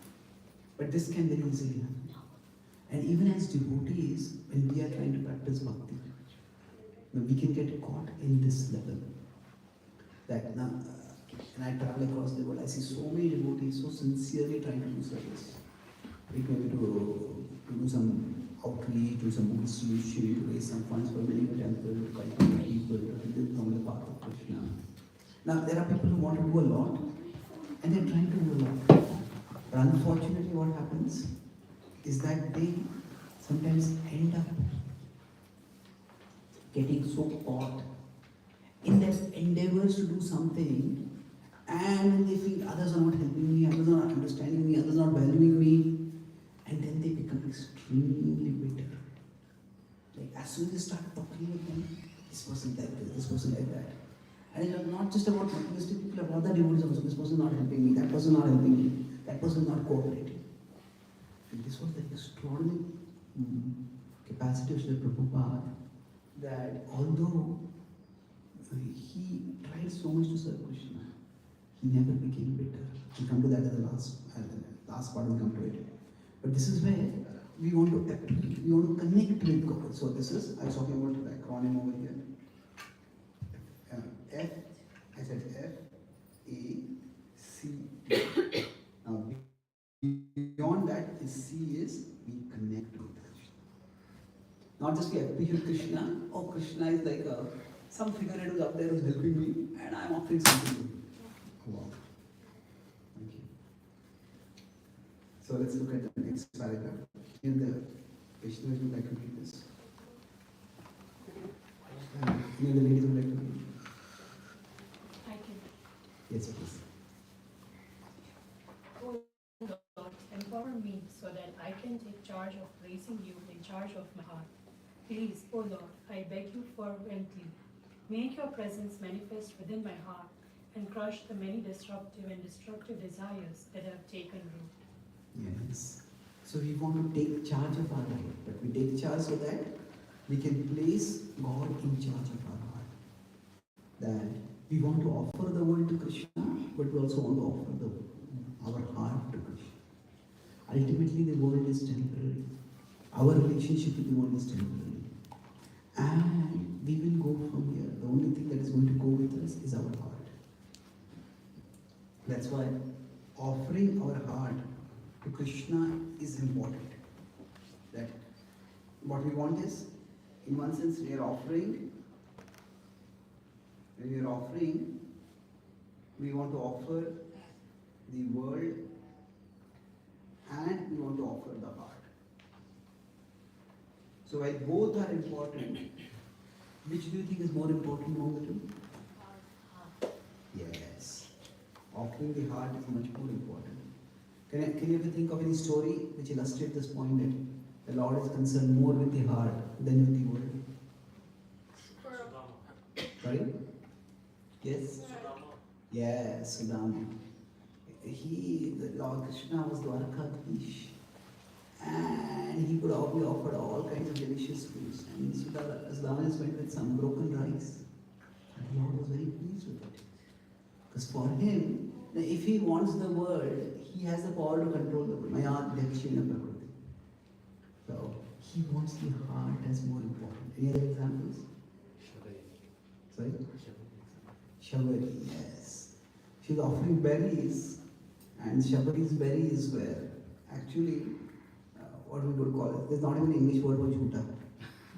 But this can very easily happen. And even as devotees, when we are trying to practice bhakti, we can get caught in this level. That now, when I travel across the world, I see so many devotees so sincerely trying to do service. It may be to do some outreach, do some Buddhist retreat, to raise some funds for building a circle, to cultivate people, to live from the path of Krishna. Now, there are people who want to do a lot, and they're trying to do a lot. But unfortunately, what happens is that they sometimes end up getting so caught in their endeavors to do something, and they feel others are not helping me, others are not understanding me, others are not valuing me, and then they become extremely bitter. Like as soon as they start talking with them, this person like this person like that. And it's not just about materialistic people, about other devotees also. This person not helping me, that person not helping me, that person not cooperating. And this was the extraordinary capacity of Srila Prabhupada, that although he tried so much to serve Krishna, he never became bitter. We'll come to that at the last part, we'll come to it. But this is where we want to connect with God. So this is, I was talking about the acronym over here. F, I said F, A, C. Now beyond that is C is we connect with Krishna. Not just we appreciate Krishna. Oh, Krishna is like some figurehead who's up there who's helping me, and I'm offering something to you. Wow. Thank you. So let's look at the next paragraph. In the Vaishnavas would like to read this. Any of the ladies would like to read? I can. Yes, please. Oh Lord, empower me so that I can take charge of placing you in charge of my heart. Please, O Lord, I beg you fervently, make your presence manifest within my heart and crush the many disruptive and destructive desires that have taken root. Yes. So we want to take charge of our life, but we take charge so that we can place God in charge of our heart. That we want to offer the world to Krishna, but we also want to offer our heart to Krishna. Ultimately, the world is temporary. Our relationship with the world is temporary. And we will go from here. The only thing that is going to go with us is our heart. That's why offering our heart to Krishna is important. That what we want is, in one sense, we are offering. When we are offering, we want to offer the world and we want to offer the heart. So while both are important, which do you think is more important among the two? Yes. Offering the heart is much more important. Can you ever think of any story which illustrates this point that the Lord is concerned more with the heart than with the world? Sorry? Yes? Yes, Sudama. The Lord Krishna was Dwarkadhish, and he could be offered all kinds of delicious foods. And Sudama just went with some broken rice. And the Lord was very pleased with it. Because for him, if he wants the world, he has the power to control the world. Maya Dakshina Prakriti. So he wants the heart as more important. Any other examples? Sorry? Shabari, yes. She's offering berries, and Shabari's berries were actually, what we would call it, there's not even an English word for jhuta.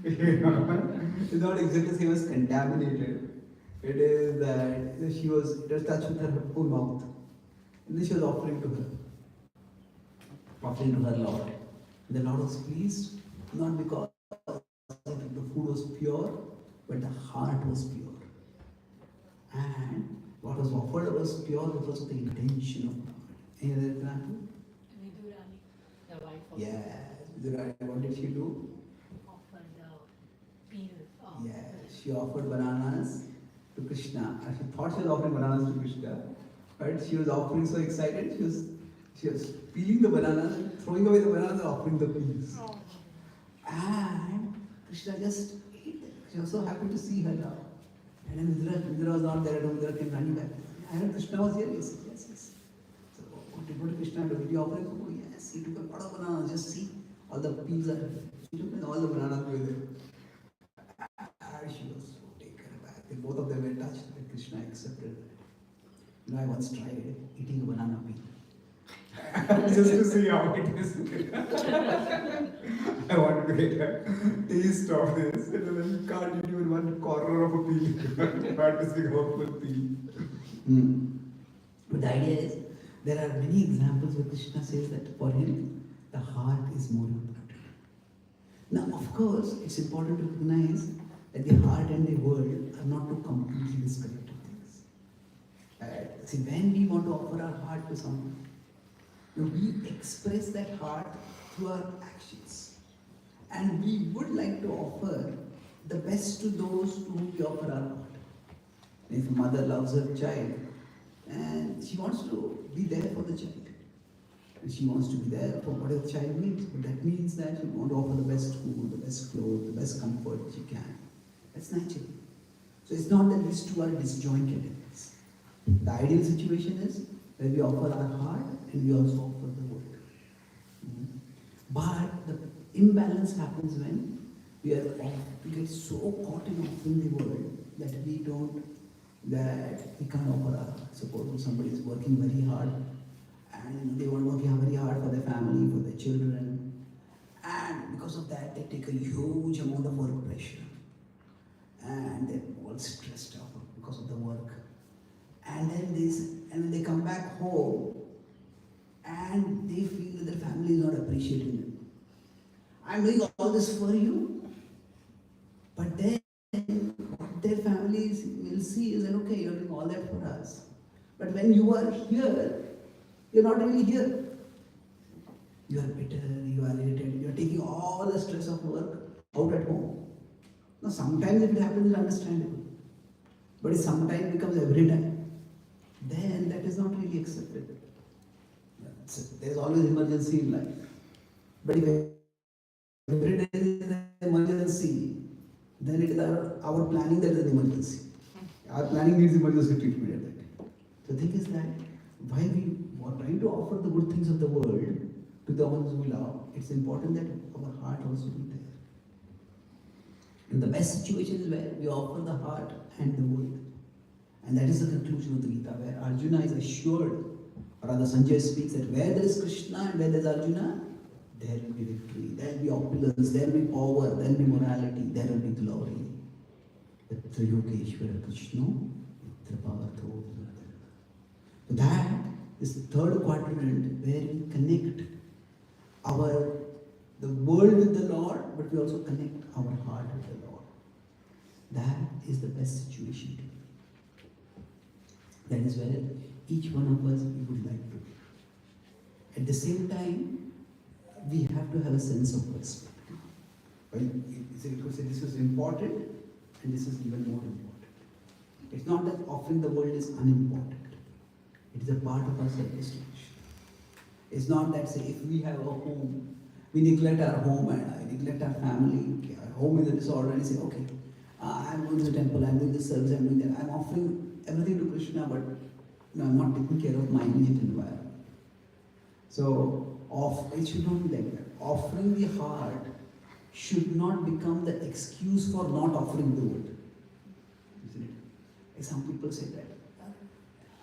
It's not exactly the same as contaminated. It is that she was touched with her own mouth. And then she was offering to her Lord. The Lord was pleased, not because the food was pure, but the heart was pure. And what was offered was pure because of the intention of the heart. Any other example? Vidurani, the wife of Yes, Vidurani, what did she do? offered the peel. Yes, she offered bananas to Krishna. She thought she was offering bananas to Krishna, but she was offering so excited, she was peeling the bananas, throwing away the bananas and offering the peels. Oh. And Krishna just ate it. She was so happy to see her now. And then Vidura was not there at all. Vidura came running back. I heard Krishna was here. Yes, yes. So what did Krishna do? Did he offer him? Oh, yes, he took a lot of bananas. Just see, all the peels are here. He took all the bananas were there. And she was so taken aback. Both of them were touched, and Krishna accepted it. I once tried eating a banana peel. just to see how it is. I wanted to get a taste of this. And then you can't eat even one corner of a pea. You have to see how full pea. But the idea is, there are many examples where Krishna says that for him, the heart is more important. Now, of course, it's important to recognize that the heart and the world are not two completely disconnected things. See, when we want to offer our heart to someone, we express that heart through our actions. And we would like to offer the best to those to whom we offer our heart. If a mother loves her child, and she wants to be there for the child. And she wants to be there for whatever the child needs. But that means that she wants to offer the best food, the best clothes, the best comfort she can. That's natural. So it's not that these two are disjoint entities. The ideal situation is where we offer our heart and we also offer the world. But the imbalance happens when we get so caught in offering the world that we can't offer our heart. Suppose somebody is working very hard and they want to work very hard for their family, for their children, and because of that they take a huge amount of work pressure and they're all stressed out because of the work. And then when they come back home and they feel that their family is not appreciating them. I'm doing all this for you, but then what their families will see is that, okay, you're doing all that for us. But when you are here, you're not really here. You are bitter, you are irritated, you're taking all the stress of work out at home. Now, sometimes if it happens, it's understandable. But if sometimes becomes every time, then that is not really accepted. There's always emergency in life. But if every day is an emergency, then it is our planning that is an emergency. Our planning needs emergency treatment at that time. The thing is that while we are trying to offer the good things of the world to the ones we love, it's important that our heart also be there. And the best situation is where we offer the heart and the world. And that is the conclusion of the Gita, where Arjuna is assured, or rather Sanjay speaks that where there is Krishna and where there is Arjuna, there will be victory, there will be opulence, there will be power, there will be morality, there will be glory. Yatra Yogeshwara Krishna, Yatra Pavartho. So that is the third quadrant where we connect the world with the Lord, but we also connect our heart with the Lord. That is the best situation to be. That is where each one of us we would like to be. At the same time, we have to have a sense of respect. Well, it could say this is important and this is even more important. It's not that offering the world is unimportant. It is a part of our self-esteem. It's not that, say, if we have a home, we neglect our home and neglect our family, our home is a disorder, and say, okay, I'm going to the temple, I'm doing this service, I'm doing that, I'm offering everything to Krishna, but I'm not taking care of my immediate environment. So, it should not be like that. Offering the heart should not become the excuse for not offering the world. Isn't it? Like some people say that,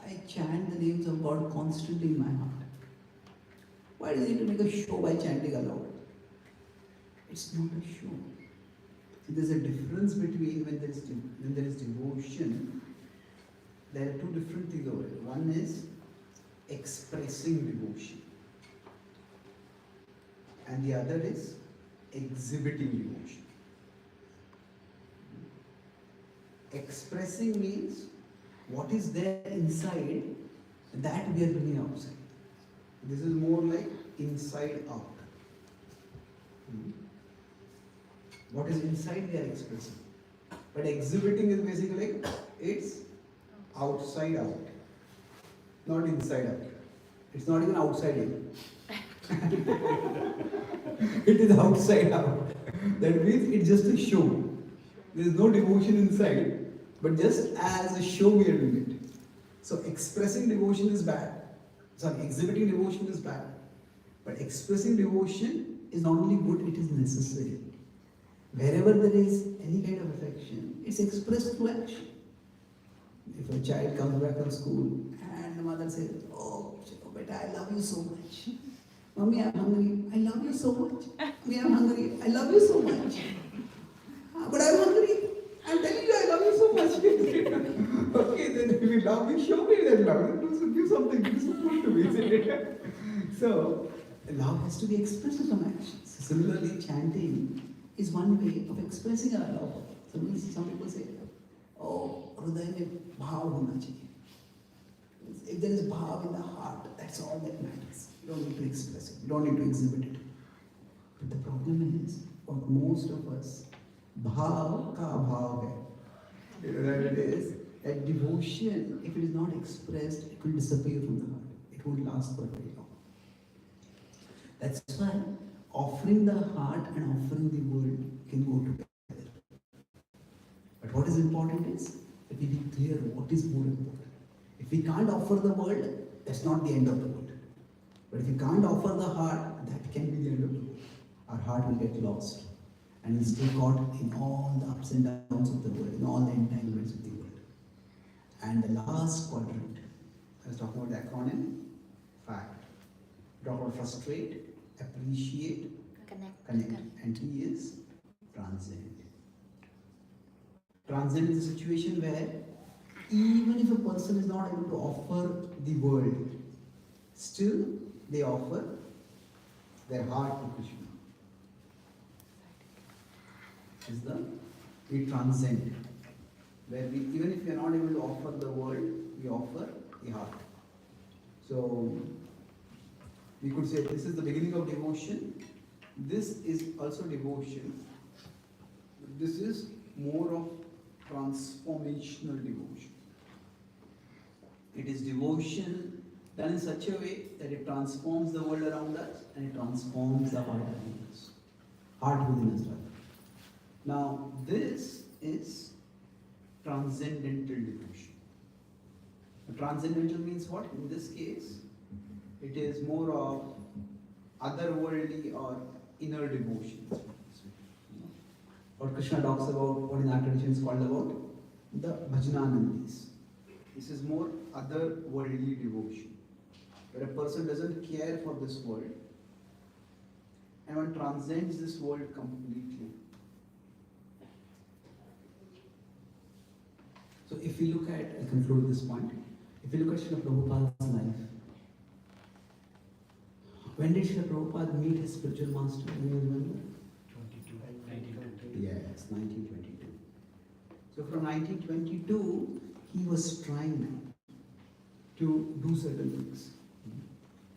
I chant the names of God constantly in my heart. Why do you need to make a show by chanting aloud? It's not a show. So there's a difference between when there is devotion. There are two different things over it. One is expressing devotion, and the other is exhibiting devotion. Expressing means what is there inside that we are bringing outside. This is more like inside out. What is inside we are expressing. But exhibiting is basically like it's outside out, not inside out. It's not even outside in. It is outside out. That means it's just a show. There is no devotion inside, but just as a show we are doing it. So expressing devotion is bad. Exhibiting devotion is bad. But expressing devotion is not only good, it is necessary. Wherever there is any kind of affection, it's expressed through action. If a child comes back from school and the mother says, oh, But I love you so much. Mommy, I'm hungry. I love you so much. Mommy, I'm hungry. I love you so much. But I'm hungry. I'm telling you, I love you so much. Okay, then if you love me, show me that love. Give something, give some food to me, isn't it? So, love has to be expressed from actions. Similarly, chanting is one way of expressing our love. Some people say, oh, hृदय में भाव होना चाहिए. If there is bhav in the heart, that's all that matters. You don't need to express it. You don't need to exhibit it. But the problem is, for most of us, bhav ka abhav hai. You know what it is? That devotion, if it is not expressed, it will disappear from the heart. It won't last for very long. That's why offering the heart and offering the world can go together. But what is important is that we be clear what is more important. If we can't offer the world, that's not the end of the world. But if we can't offer the heart, that can be the end of the world. Our heart will get lost and will stay caught in all the ups and downs of the world, in all the entanglements of the world. And the last quadrant, I was talking about the acronym, fact. Talk about frustrate, appreciate, connect. And T is transcend. Transcend is a situation where even if a person is not able to offer the world, still they offer their heart to Krishna. We transcend. Where we, even if we are not able to offer the world, we offer the heart. So we could say this is the beginning of devotion. This is also devotion. This is more of transformational devotion. It is devotion done in such a way that it transforms the world around us and it transforms the heart within us. Heart within us, rather. Now, this is transcendental devotion. Transcendental means what? In this case, it is more of otherworldly or inner devotion. What Krishna talks about, what in our tradition is called about the bhajananandis. This is more otherworldly devotion, where a person doesn't care for this world and one transcends this world completely. So if we look at, I'll conclude this point, if we look at Srila Prabhupada's life, when did Srila Prabhupada meet his spiritual master? Do you remember? 1922. Yes, 1922. So from 1922, he was trying to do certain things.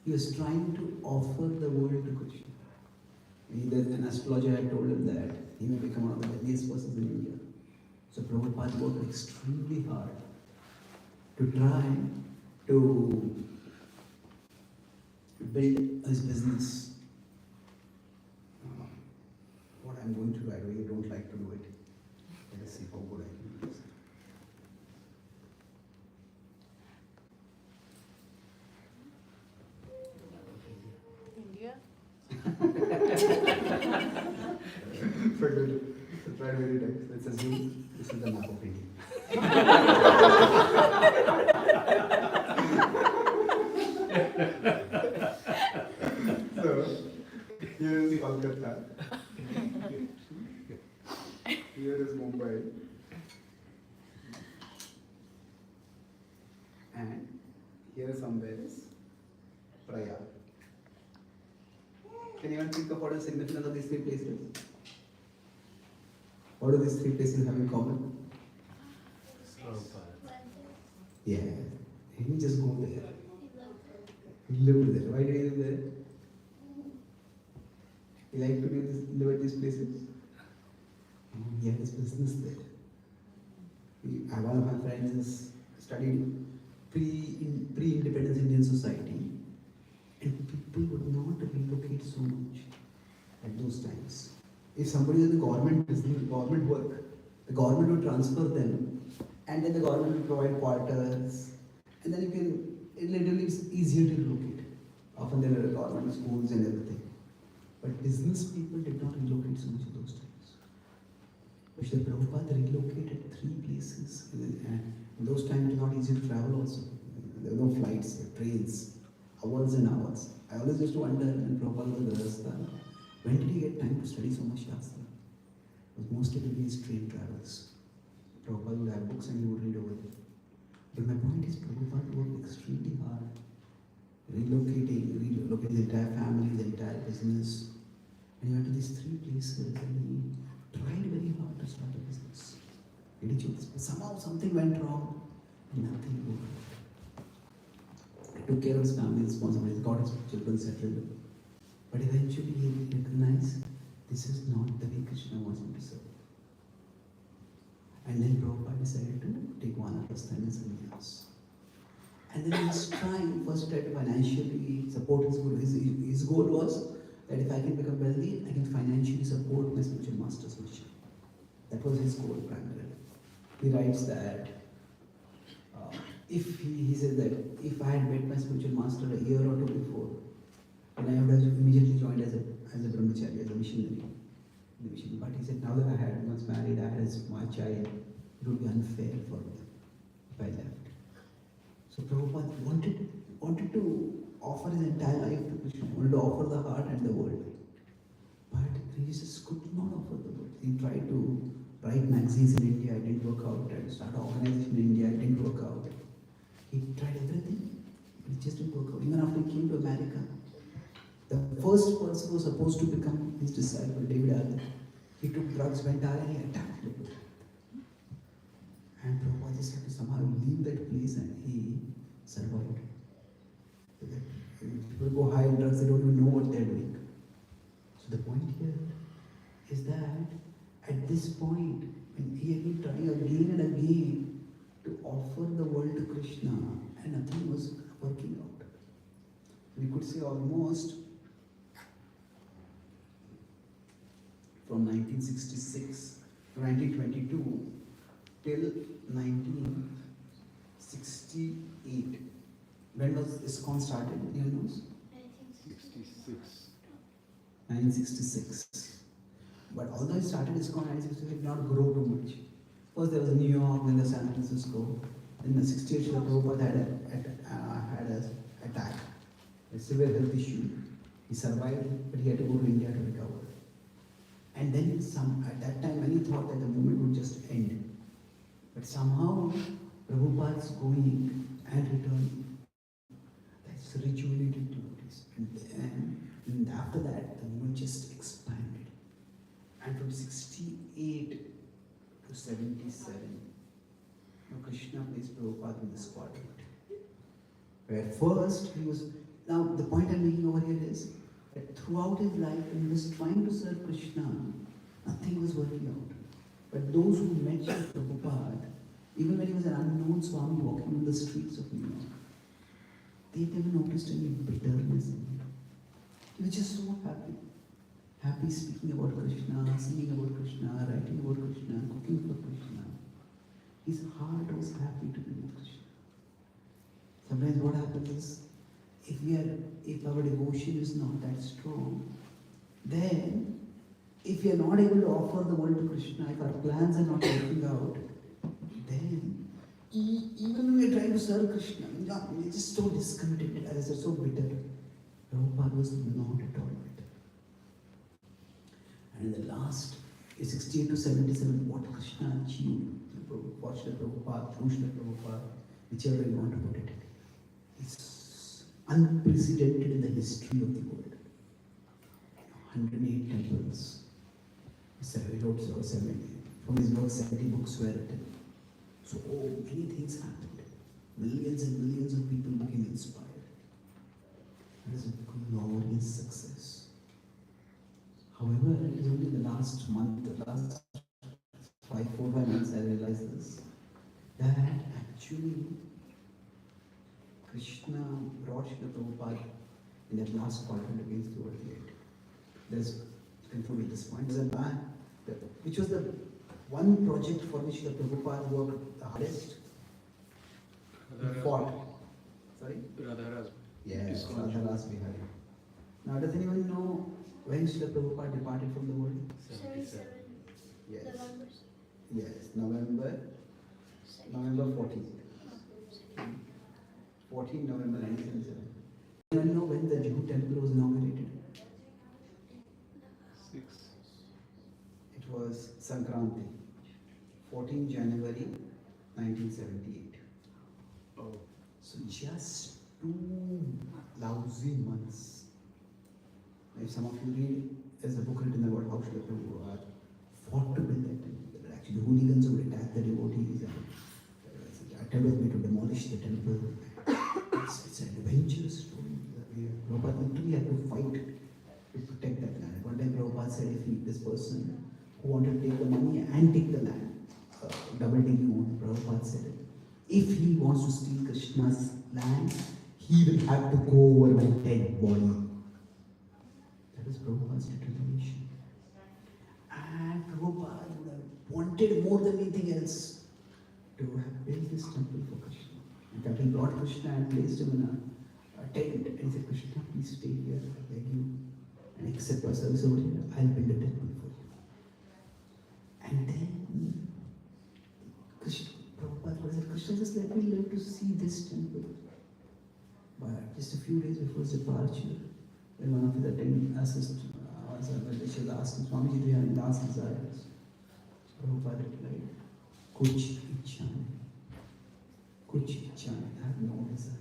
He was trying to offer the world to Krishna. An astrologer had told him that he may become one of the wealthiest persons in India. So Prabhupada worked extremely hard to try to build his business. What I'm going to do, I really don't like to do it. Let us see how good I can do this. India? Forget it. So try very nice. Let's assume this is the map of India. So, here is Kolkata. Here is Mumbai. And here somewhere is Prayag. Can you even think of what is the significance of these three places? What do these three places have in common? Yeah, he didn't just go there. He lived there. Why did he live there? He liked to live at these places. He had his business there. One of my friends studied pre-independence Indian society, and people would not relocate so much at those times. If somebody is in the government business, government work, the government would transfer them, and then the government will provide quarters, and then it literally is easier to relocate. Often there are government schools and everything. But business people did not relocate so much in those times. But Srila Prabhupada relocated 3 places, and in those times it was not easy to travel also. There were no flights, there were trains. hours and hours. I always used to wonder when Prabhupada was Grahastha, when did he get time to study so much Shastra? It was mostly between his train travels. Prabhupada would have books and he would read over them. But my point is, Prabhupada worked extremely hard, relocating the entire family, the entire business. And he went to these three places and he tried very hard to start a business. But somehow something went wrong and nothing worked. He took care of his family responsibilities, got his children settled. But eventually he recognized this is not the way Krishna wants him to serve. And then Prabhupada decided to take Vanaprastha and sannyas. And then he was trying, first try to financially support his guru. His goal was that if I can become wealthy, I can financially support my spiritual master's mission. That was his goal primarily. He writes that he says that if I had met my spiritual master a year or two before, then I would have immediately joined as a brahmachari, as a missionary. But he said, now that I had once married, I had my child, it would be unfair for me if I left. So Prabhupada wanted to offer his entire life to Krishna, wanted to offer the heart and the world. But Jesus could not offer the world. He tried to write magazines in India, it didn't work out. Tried to start an organization in India, it didn't work out. He tried everything, but it just didn't work out. Even after he came to America, the first person who was supposed to become his disciple, David Allen, he took drugs, went out and he attacked him. And Prabhupada just had to somehow leave that place and he survived. People go high on drugs, they don't even know what they're doing. So the point here is that at this point, when he had been trying again and again to offer the world to Krishna and nothing was working out. We could say almost from 1966 to 1922 till 1968. When was ISKCON started? Anyone knows? 1966. But although it started ISKCON in 1966, it did not grow too much. First there was New York, then the San Francisco. Then the 68 Srila Prabhupada had an attack, a severe health issue. He survived, but he had to go to India to recover. And then at that time, many thought that the movement would just end. But somehow, Prabhupada's going and returning, that's rejuvenated devotees. And after that, the movement just expanded. And from 68 to 77, Krishna placed Prabhupada in this quadrant. Where first he was, now the point I'm making over here is that throughout his life, when he was trying to serve Krishna, nothing was working out. But those who met Srila Prabhupada, even when he was an unknown Swami walking on the streets of New York, they never noticed any bitterness in him. He was just so happy. Happy speaking about Krishna, singing about Krishna, writing about Krishna, cooking for Krishna. His heart was happy to be with Krishna. Sometimes what happens is, if our devotion is not that strong, then if we are not able to offer the world to Krishna, if our plans are not working out, then even when we are trying to serve Krishna, we're just so discontented, as I said, so bitter. Prabhupada was not at all bitter. And in the last 68 to 77, what Krishna achieved, for Srila Prabhupada, through Srila Prabhupada, whichever way you want to put it, it's unprecedented in the history of the world. 108 temples. He wrote 70. From his work, 70 books were written. So many things happened. Millions and millions of people became inspired. It is a glorious success. However, it is only the last month, the last 4 months I realized this, that actually Krishna brought Srila Prabhupada in that last quadrant against the world yet. Let's conclude at this point. There's a man, which was the one project for which Srila Prabhupada worked the hardest. He fought. Sorry? Radharas. Yes, Radharas Bihari. Now, does anyone know when Srila Prabhupada departed from the world? 77. Yes. November. Yes, November 14th. 14 November 1977. in January 1978. Oh. So just 2 lousy months. If some of you read, there's a book written about how Srila Prabhu fought to build that temple. Actually, hooligans would attack the devotees and attempt was made to demolish the temple. It's an adventurous story. Prabhupada literally had to fight to protect that land. One time Prabhupada said if this person who wanted to take the money and take the land, double taking on, Prabhupada said it. If he wants to steal Krishna's land, he will have to go over my dead body. That is Prabhupada's determination. And Prabhupada would have wanted more than anything else to have built this temple for Krishna. In fact, he brought Krishna and placed him in a tent and he said, Krishna, please stay here, I beg you, and accept our service over here. I'll build a temple for you. And then Prabhupada said, Krishna, just let me live to see this temple. But just a few days before his departure, when one of his attendant assistants asked him, Swamiji, do you have any last desires? Prabhupada replied, Kuch ichha nahi. Kuch ichha nahi. I have no desire.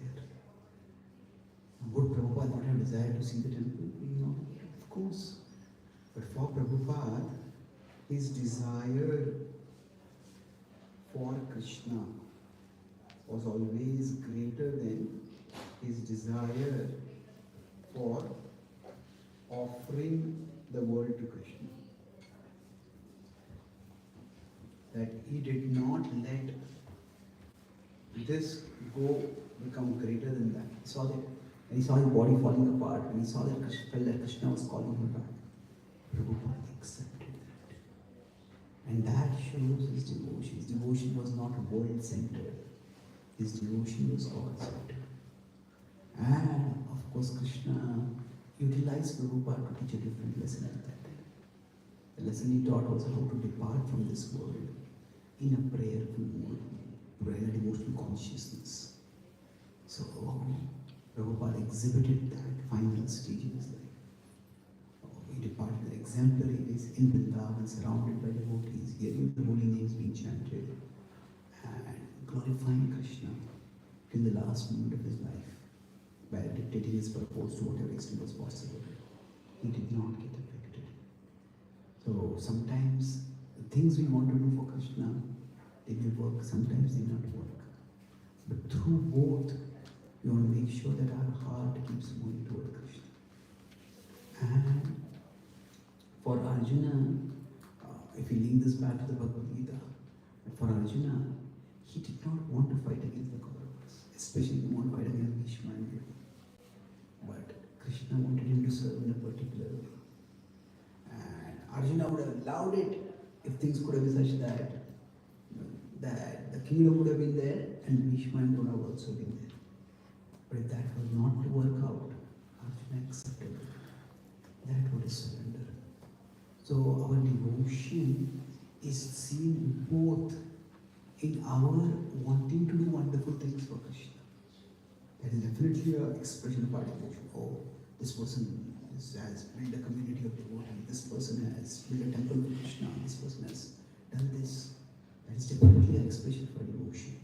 Would Prabhupada not have desire to see the temple? No, of course. But for Prabhupada, his desire for Krishna was always greater than his desire for offering the world to Krishna. That he did not let this go become greater than that. He saw that, and he saw his body falling apart, and he saw that felt that Krishna was calling him back. Prabhupada accepted that. And that shows his devotion. His devotion was not world-centered. His devotion was God-centered. And of course, Krishna utilized Prabhupada to teach a different lesson at that time. The lesson he taught was how to depart from this world in a prayerful mode, prayer and emotional consciousness. So Prabhupada exhibited that final stage in his life. He departed in exemplary ways in Vrindavan, surrounded by devotees, hearing the holy names being chanted, and glorifying Krishna till the last moment of his life by dictating his purpose to whatever extent was possible. He did not get affected. So sometimes the things we want to do for Krishna, they may work, sometimes they may not work. But through both, we want to make sure that our heart keeps moving toward Krishna. And for Arjuna, if we link this back to the Bhagavad Gita, for Arjuna, he did not want to fight against the Kauravas, especially he didn't want to fight against Bhishma and Drona. But Krishna wanted him to serve in a particular way. And Arjuna would have allowed it if things could have been such that the kingdom would have been there and Bhishma and Drona would also been there. But if that was not to work out, Arjuna accepted it. That was surrender. So our devotion is seen both in our wanting to do wonderful things for Krishna. That is definitely an expression of our devotion. Oh, this person has built a community of devotees. This person has built a temple for Krishna. This person has done this. That is definitely an expression of our devotion.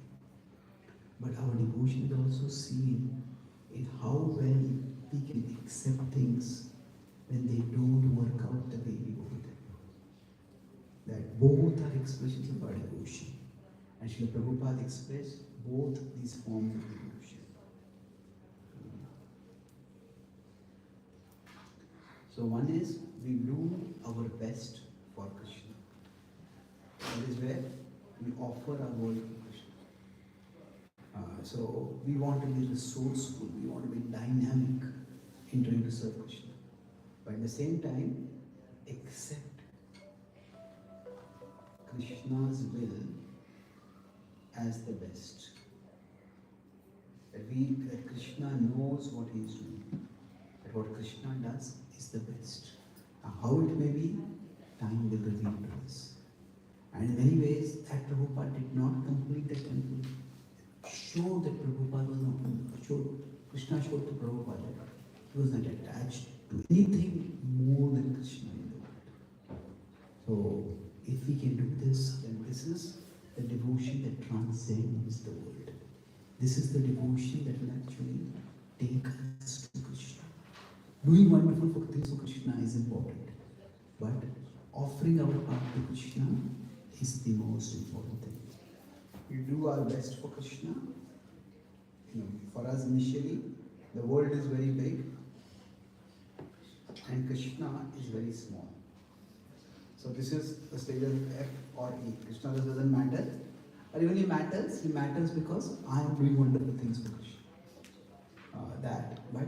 But our devotion is also seen in how well we can accept things when they don't work out the way we want them. That both are expressions of our devotion. And Srila Prabhupada expressed both these forms of devotion. So one is we do our best for Krishna. That is where we offer our world to Krishna. So we want to be resourceful, we want to be dynamic in trying to serve Krishna. But at the same time, accept Krishna's will as the best. That Krishna knows what he is doing. That what Krishna does is the best. Now, how it may be, time will reveal to us. And in many ways, that Prabhupada did not complete the temple. Show that Prabhupada was not, Krishna showed to Prabhupada that he was not attached to anything more than Krishna in the world. So, if we can do this, then this is the the devotion that transcends the world. This is the devotion that will actually take us to Krishna. Doing wonderful things for Krishna is important, but offering our heart to Krishna is the most important thing. We do our best for Krishna. For us initially, the world is very big and Krishna is very small. So this is the stage of F or E. Krishna doesn't matter. Or even he matters because I am doing wonderful things for Krishna. But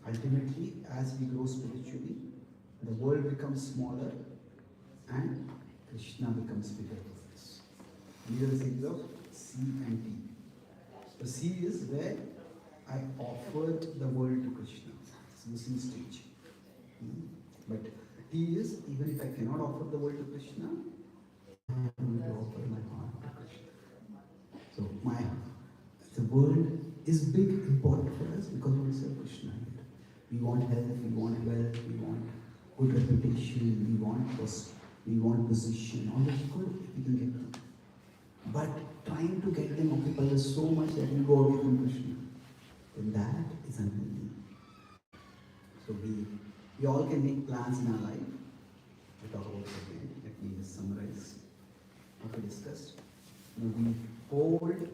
ultimately, as we grow spiritually, the world becomes smaller and Krishna becomes bigger for us. These are the stages of C and T. So C is where I offer the world to Krishna. It's the C stage. But T is, even if I cannot offer the world to Krishna, I am going to offer my heart to Krishna. So the world is big, important for us because we serve Krishna. We want health, we want wealth, we want good reputation, we want position. All that's good if we can get them. But trying to get them occupies us so much that we go away from Krishna. Then that is unhealthy. So we all can make plans in our life. We'll talk about it again. Let me just summarize what we discussed. We hold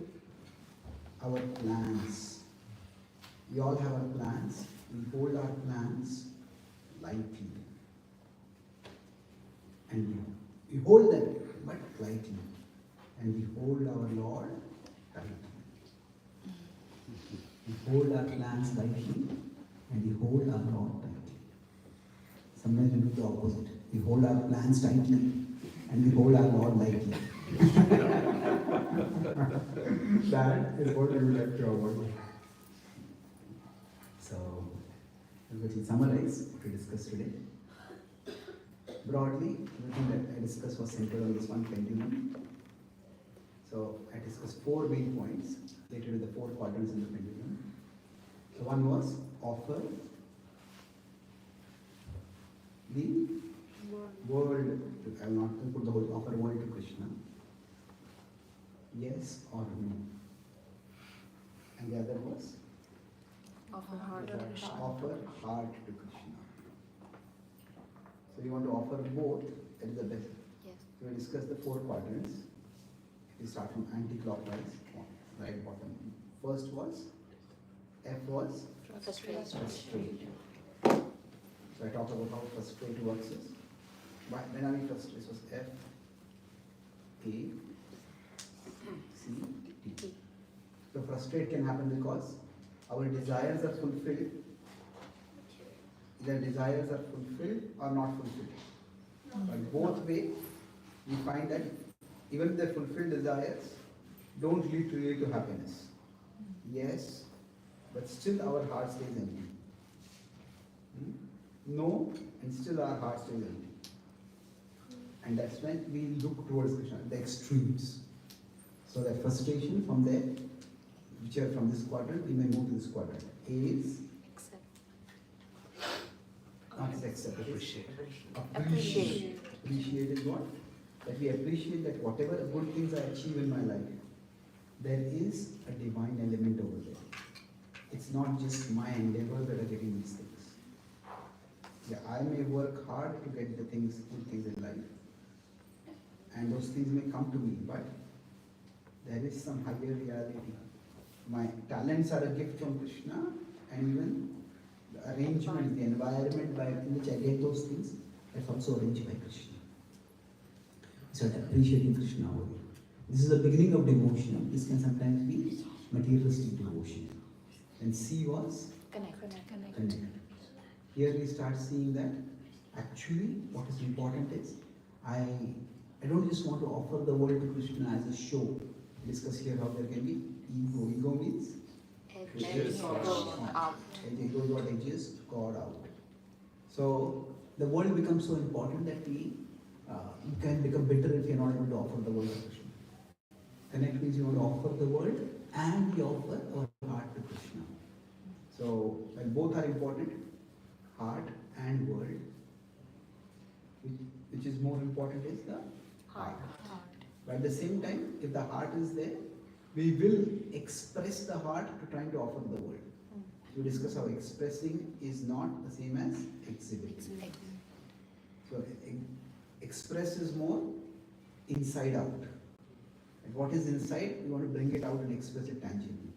our plans. We all have our plans. We hold our plans lightly. And we hold them, but lightly. And we hold our Lord tightly. We hold our plans lightly, and we hold our Lord tightly. Sometimes we do the opposite. We hold our plans tightly, and we hold our Lord lightly. That is what we would like to avoid. So, let me summarize what we discussed today. Broadly, everything that I discussed was centered on this one pendulum. So, I discussed 4 main points related to the 4 quadrants in the pendulum. So, one was offer the world. I will not put the whole offer world to Krishna. Yes or no. And the other was Offer heart to Krishna. offer heart to Krishna. So you want to offer both, that is the best. Yes. We will discuss the 4 quadrants. We start from anti-clockwise, right bottom. First was, F was frustrate. So I talked about how frustrate works is. But when are we frustrated? This was F, A, C, T. So frustrate can happen because our desires are fulfilled. Either desires are fulfilled or not fulfilled. But both ways, we find that even the fulfilled desires don't lead really to happiness. Yes, but still our heart stays empty. No, and still our heart stays empty. And that's when we look towards Krishna, the extremes. So that frustration from there, which are from this quadrant, we may move to this quadrant. A is not accept, appreciate. Appreciate. Appreciate is what? That we appreciate that whatever good things I achieve in my life, there is a divine element over there. It's not just my endeavors that are getting these things. Yeah, I may work hard to get the things, good things in life, and those things may come to me, but there is some higher reality. My talents are a gift from Krishna, and even the arrangement, the environment in which I get those things, that's also arranged by Krishna. So appreciating Krishna over here. This is the beginning of devotion. This can sometimes be materialistic devotion. And C was Connect. Here we start seeing that actually what is important is I don't just want to offer the world to Krishna as a show. Discuss here how there can be ego. Ego means Edges out. Ego is what edges God out. So the world becomes so important that we can become bitter if you're not able to offer the world to Krishna. Connect means you want to offer the world and we offer our heart to Krishna. So when both are important, heart and world, which is more important is the heart. But at the same time, if the heart is there, we will express the heart to trying to offer the world. We discuss how expressing is not the same as exhibiting. So express is more inside out. And what is inside, we want to bring it out and express it tangibly.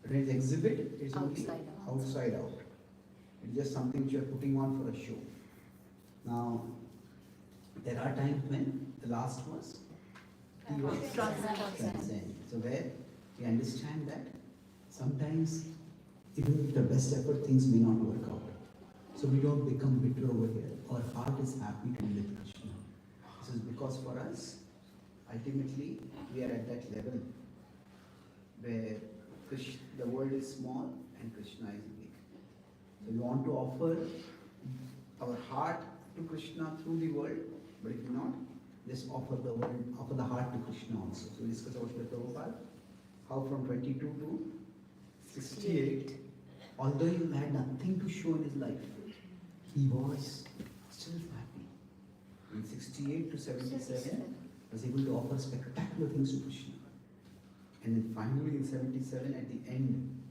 But when it's exhibit, it's only outside out. It's just something which you are putting on for a show. Now, there are times when the last was transcend. So where we understand that sometimes even with the best effort, things may not work out. So we don't become bitter over here. Our heart is happy to be with Krishna. This is because for us, ultimately, we are at that level where the world is small and Krishna is big. So we want to offer our heart to Krishna through the world, but if not, just offer the heart to Krishna also. So we discuss about Srila Prabhupada, how from 22 to 68, although he had nothing to show in his life, he was still happy. In 68 to 77, was able to offer spectacular things to Krishna. And then finally in 77, at the end,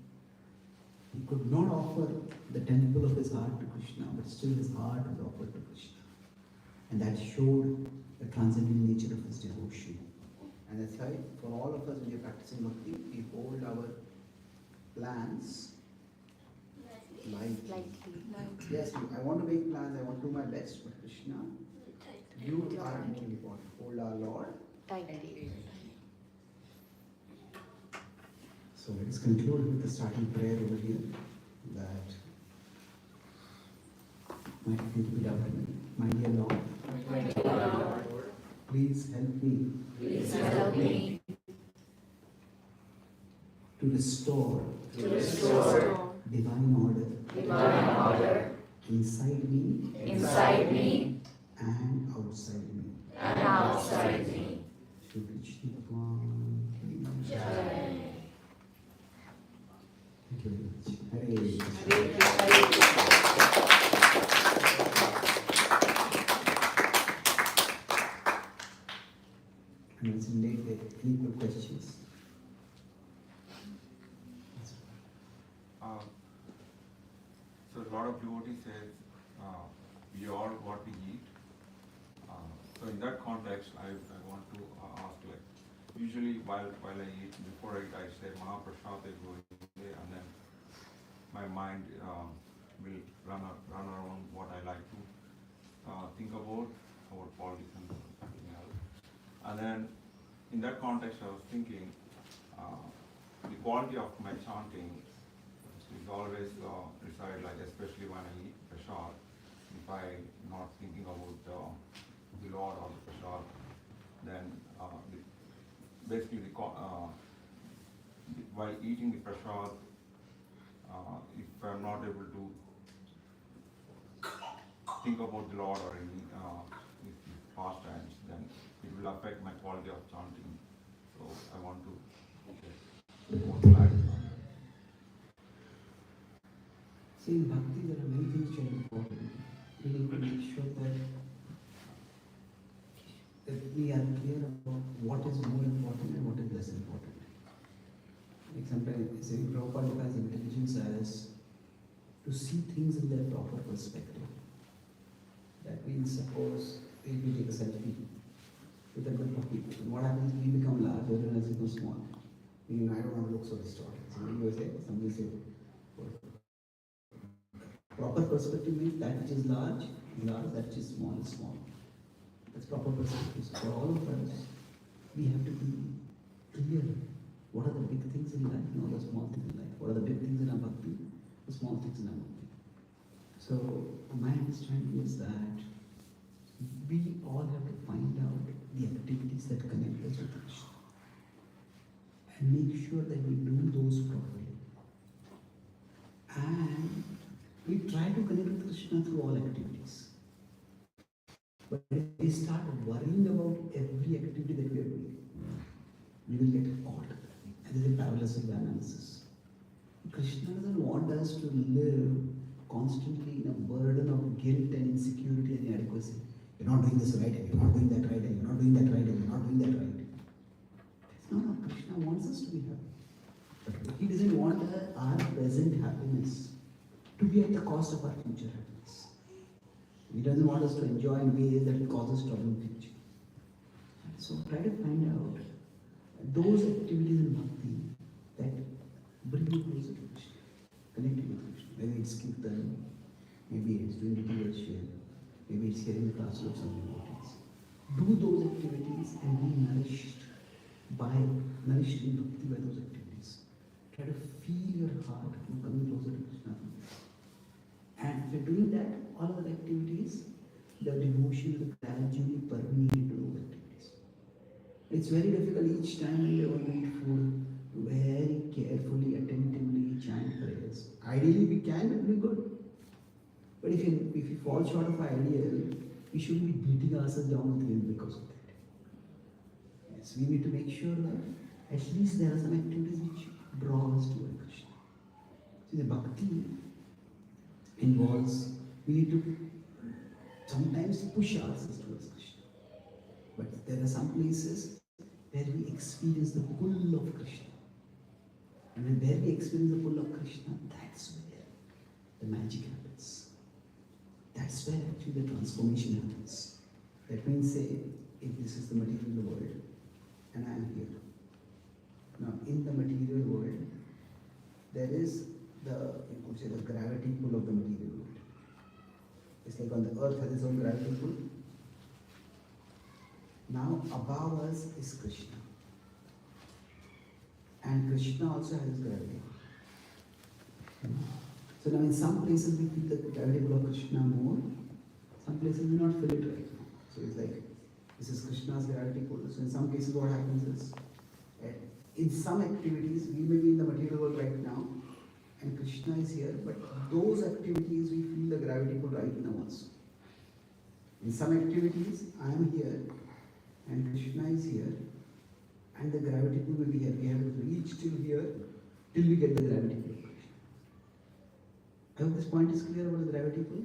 he could not offer the temple of his heart to Krishna, but still his heart was offered to Krishna. And that showed the transcendent nature of his devotion. And that's why for all of us when we are practicing bhakti, we hold our plans lightly. Yes, I want to make plans, I want to do my best, but Krishna, you are more important. Hold our Lord tightly. So let us conclude with the starting prayer over here that might repeat after me. My dear Lord, please help me to restore divine order inside me and outside me. Shri Krishna Bhagavan ki Jai. Thank you very much. Hare Krishna. And it's late there. Any good questions? So a lot of devotees says we are what we eat. So in that context, I want to ask, like, usually while I eat, before I say Mahaprasad is going there, and then my mind will run around what I like to think about politics and something else. And then in that context, I was thinking the quality of my chanting is always reside, like especially when I eat prasad, if I not thinking about the Lord or the prasad, then basically while eating the prasad, if I'm not able to think about the Lord or any pastimes, then it will affect my quality of chanting. So I want to get more clarity on that. See, in bhakti there are many things which are important. We need to make sure that we are clear about what is more important and what is less important. Like sometimes Prabhupada defines intelligence as to see things in their proper perspective. That means, suppose if we take a selfie with a group of people, what happens? We become large, everyone else becomes small. Meaning, I don't want to look so distorted. Somebody will say, proper perspective means that which is large, that which is small. That's proper perspective. So for all of us, we have to be clear. What are the big things in life and what are the small things in life? What are the big things in our bhakti, the small things in our bhakti? So my understanding is that we all have to find out the activities that connect us with Krishna and make sure that we do those properly. And we try to connect with Krishna through all activities. But if we start worrying about every activity that we are doing, we will get caught. And this is a paralysis analysis. Krishna doesn't want us to live constantly in a burden of guilt and insecurity and inadequacy. You're not doing this right, and you're not doing that right, and you're not doing that right, and you're not doing that right. Krishna wants us to be happy. He doesn't want our present happiness to be at the cost of our future happiness. He doesn't want us to enjoy in ways that will cause us trouble in the future. So try to find out those activities in bhakti that bring you closer to Krishna, connect you with Krishna. Maybe it's kirtan, maybe it's doing devotion, maybe it's hearing the classes of some devotees. Do those activities and be nourished in bhakti by those activities. Try to feel your heart coming closer to Krishna. And if you're doing that, all other activities, the devotion will gradually permeate into those activities. It's very difficult each time when we want to eat food to very carefully, attentively chant prayers. Ideally, we can be good. But if you fall short of ideal, we shouldn't be beating ourselves down with guilt because of that. Yes, we need to make sure that at least there are some activities which draw us toward Krishna. See, the bhakti involves, we need to sometimes push ourselves towards Krishna. But there are some places where we experience the pull of Krishna. And where we experience the pull of Krishna, that's where the magic happens. That's where actually the transformation happens. That means, say, if this is the material world, and I am here. Now, in the material world, there is you could say, the gravity pull of the material world. It's like on the earth has its own gravity pull. Now, above us is Krishna. And Krishna also has gravity. So now in some places we feel the gravity pull of Krishna more, some places we not feel it right now. So it's like, this is Krishna's gravity pull. So in some cases what happens is, in some activities, we may be in the material world right now, and Krishna is here, but those activities we feel the gravity pull right now also. In some activities, I am here, and Krishna is here, and the gravity pull will be here. We have to reach till here, till we get the gravity pull of Krishna. I hope this point is clear about the gravity pull.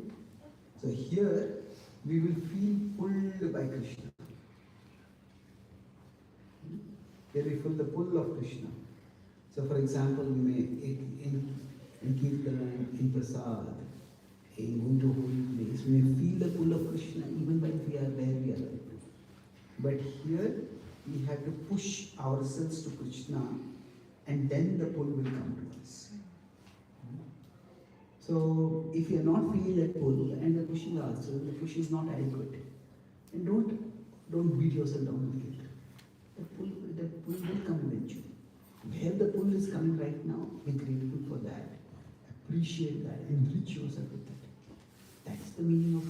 So here, we will feel pulled by Krishna. Here we feel the pull of Krishna. So for example, we may, in Kirtan, in Prasad, in going to a holy place, we may feel the pull of Krishna even when we are where we are right now. But here, we have to push ourselves to Krishna, and then the pull will come to us. So if you are not feeling that pull and you are pushing ourselves, the push is not adequate. And don't beat yourself down with it. The pull will come eventually. Where the pull is coming right now, be grateful for that. Appreciate that. Enrich yourself with that. That's the meaning of,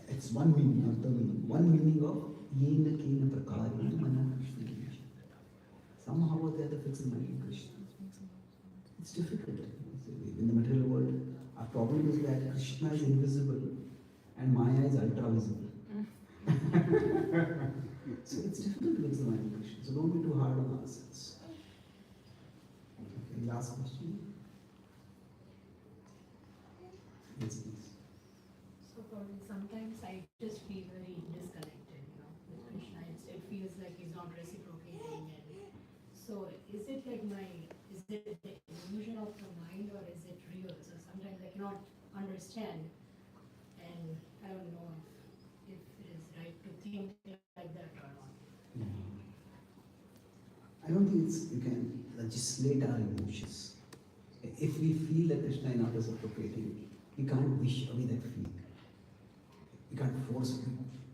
it's one meaning, not the meaning. One meaning of yena kena prakarena mana Krishna Krishna. Somehow or the other fix the mind of Krishna. It's difficult. In the material world, our problem is that Krishna is invisible and Maya is ultra visible. So it's difficult to fix the mind of Krishna. So don't be too hard on ourselves. Okay, last question. Yes, please. So for me, sometimes I just feel very disconnected, with Krishna. It feels like he's not reciprocating. And so is it like is it the illusion of the mind or is it real? So sometimes I cannot understand, and I don't know if it is right to think like that or not. I don't think you can legislate our emotions. If we feel that Krishna is not reciprocating, we can't wish away that feeling. We can't force it.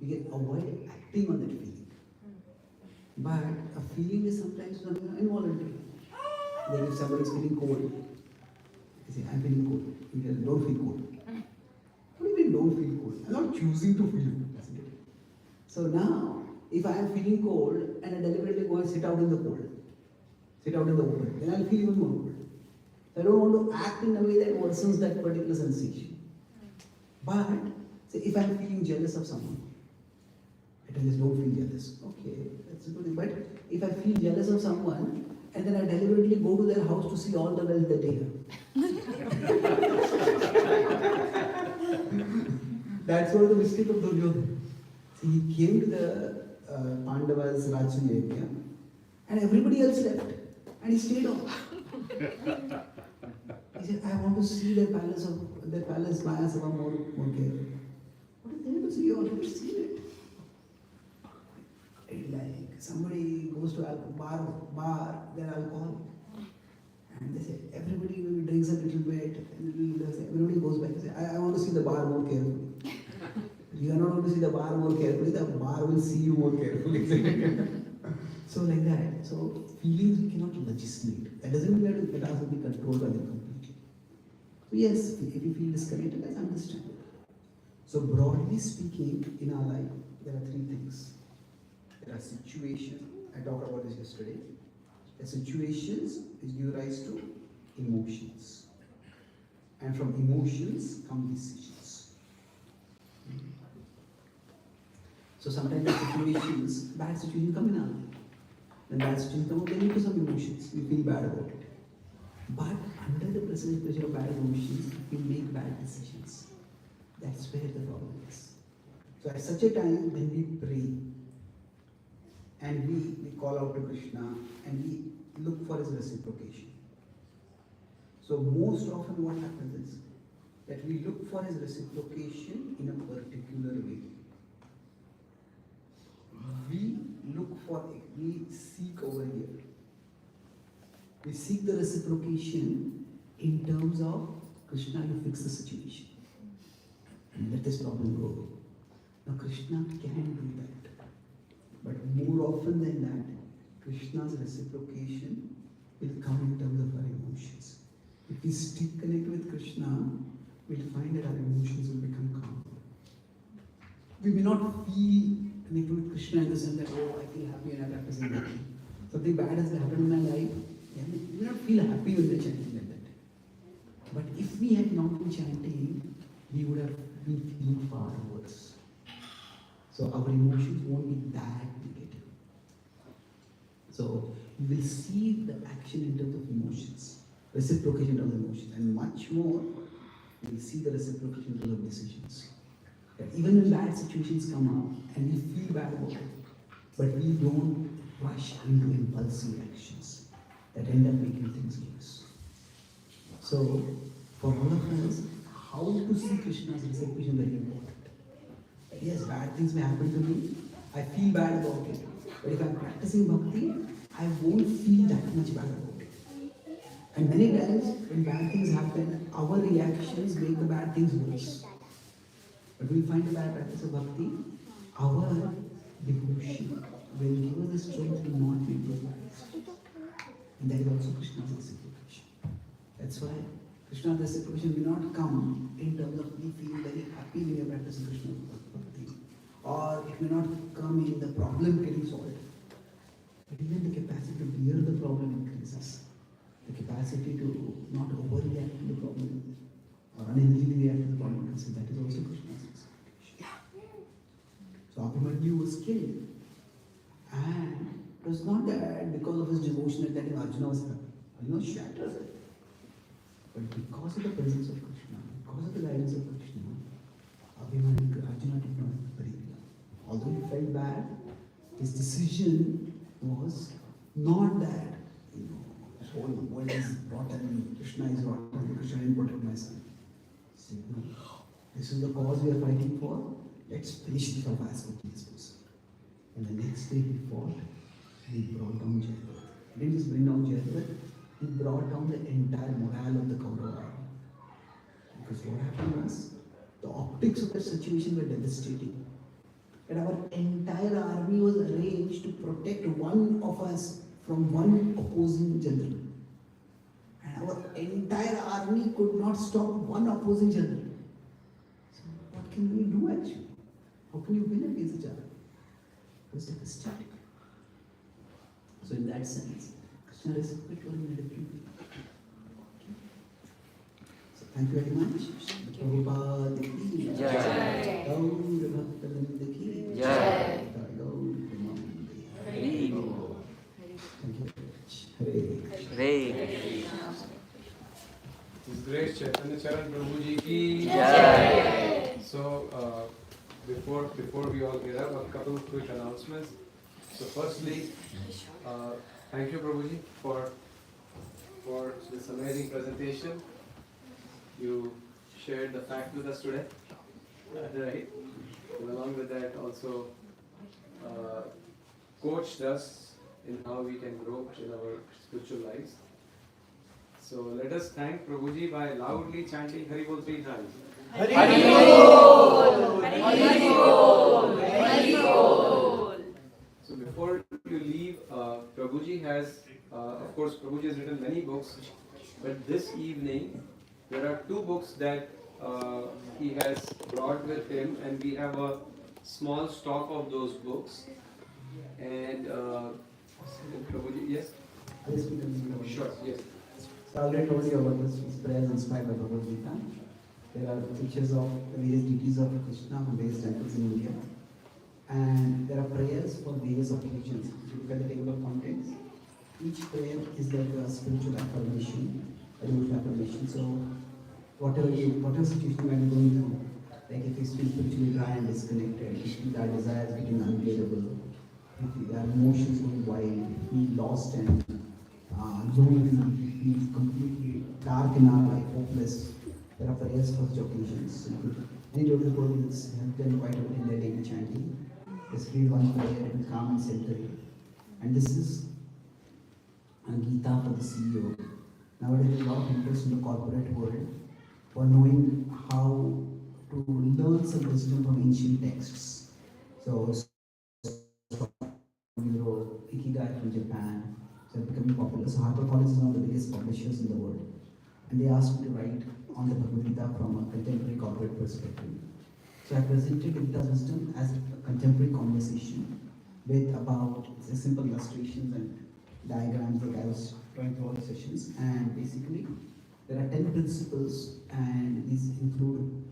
We can avoid acting on that feeling. But a feeling is sometimes involuntary. Like if somebody is feeling cold, you say, I'm feeling cold. You tell them, don't feel cold. What do you mean don't feel cold? I'm not choosing to feel cold. So now, if I am feeling cold and I deliberately go and sit out in the cold, sit out in the open, then I'll feel even more cold. So I don't want to act in a way that worsens that particular sensation. But say if I'm feeling jealous of someone, I tell this, don't feel jealous. Okay, that's a good thing. But if I feel jealous of someone and then I deliberately go to their house to see all the wealth that they have. That's what the mistake of Duryodhana. See, he came to the Pandavas' Rajya area and everybody else left. And he stayed on. He said, I want to see the palace Maya Sabha more carefully. What is there to see? You already seen it. It's like somebody goes to a bar, there alcohol. And they say, everybody drinks a little bit, everybody goes back and say, I want to see the bar more carefully. You are not going to see the bar more carefully, the bar will see you more carefully. So like that. So feelings we cannot legislate. That doesn't mean that us will be controlled by them completely. So yes, if you feel disconnected, that's understandable. So broadly speaking, in our life, there are three things. There are situations, I talked about this yesterday. The situations which give rise to emotions. And from emotions come decisions. So sometimes the situations, bad situations come in our life. When bad situations come out, they lead to some emotions. We feel bad about it. But under the pressure of bad emotions, we make bad decisions. That's where the problem is. So at such a time, when we pray, and we call out to Krishna, and we look for his reciprocation. So most often what happens is, that we look for his reciprocation in a particular way. We seek over here. We seek the reciprocation in terms of, Krishna, you fix the situation. And let this problem go. Now Krishna can do that. But more often than that, Krishna's reciprocation will come in terms of our emotions. If we still connect with Krishna, we'll find that our emotions will become calm. We may not feel connected with Krishna in the sense that, oh, I feel happy and I'm practicing bhakti. Something bad has happened in my life, we may not feel happy when we're chanting like that. But if we had not been chanting, we would have been feeling far worse. So our emotions won't be that negative. So we will see the action in terms of emotions, reciprocation in terms of emotions, and much more, we will see the reciprocation in terms of decisions. That even when bad situations come up and we feel bad about it, but we don't rush into impulsive actions that end up making things worse. So for all of us, how to see Krishna's reciprocation is very important. Yes, bad things may happen to me, I feel bad about it, but if I'm practicing bhakti, I won't feel that much bad about it. And many times when bad things happen, our reactions make the bad things worse. But we find by practice of bhakti, our devotion will give us the strength to not be polarized. And that is also Krishna's reciprocation. That's why Krishna's reciprocation will not come in terms of we feel very happy when we are practicing Krishna's bhakti. Or it may not come in the problem getting solved. But even the capacity to bear the problem increases. The capacity to not overreact to the problem or uneasily react to the problem increases. That is also Krishna's reciprocation. So Abhimanyu was killed. And it was not that because of his devotion that Arjuna was happy. Arjuna was shattered. But because of the presence of Krishna, because of the guidance of Krishna, Abhimanyu, Arjuna did not break. Although he felt bad, his decision was not that, this whole world is rotten, Krishna is rotten, Krishna didn't protect my son. He said, no, this is the cause we are fighting for, let's finish this off as quickly as possible. And the next day he fought, he brought down Jayadratha. He didn't just bring down Jayadratha, he brought down the entire morale of the Kaurava army. Because what happened was, the optics of the situation were devastating. That our entire army was arranged to protect one of us from one opposing general. And our entire army could not stop one opposing general. So what can we do actually? How can you win against each other? It was devastating. So in that sense, Krishna reciprocated in a different way. So thank you very much. Prabhupada ki Jai. Gaur Bhaktivinoda ki Jai. Gaur Premanande. Hari Bol. Thank you very much. Hare Hare His Grace Chaitanya Charan Prabhu ji ki Jai. So before we all get up, a couple of quick announcements. So firstly, thank you Prabhuji for for this amazing presentation. You shared the fact with us today, right? And along with that, also coached us in how we can grow in our spiritual lives. So let us thank Prabhuji by loudly chanting Hari Bol 3 times. Hari Bol! Hari Bol! Hari Bol! So before you leave, Prabhuji has, of course, Prabhuji has written many books, but this evening there are 2 books that he has brought with him, and we have a small stock of those books. And Prabhuji, yes? I just speak a little bit about Sure, this. yes. So I already told you about this prayers inspired by Bhagavad Gita. There are pictures of the various deities of Krishna from various temples in India. And there are prayers for various occasions. If you look at the table of contents, each prayer is like a spiritual affirmation, a devotional affirmation. So whatever situation you might be going through, like if you feel spiritually dry and disconnected, if you our desires getting unbearable, if our emotions going wild, if we lost and lonely, if we feel completely dark in our life, hopeless, there are prayers for such occasions. Any devotional devotees have done quite a bit in their daily chanting. Just read one prayer and calm and center it. And this is a Gita for the CEO. Nowadays, there's a lot of interest in the corporate world for knowing how to learn some wisdom from ancient texts. So, Ikigai from Japan, so becoming popular. So HarperCollins is one of the biggest publishers in the world, and they asked me to write on the Bhagavad Gita from a contemporary corporate perspective. So I presented Gita's wisdom as a contemporary conversation with about simple illustrations and diagrams like I was drawing through all the sessions. And basically, there are 10 principles, and these include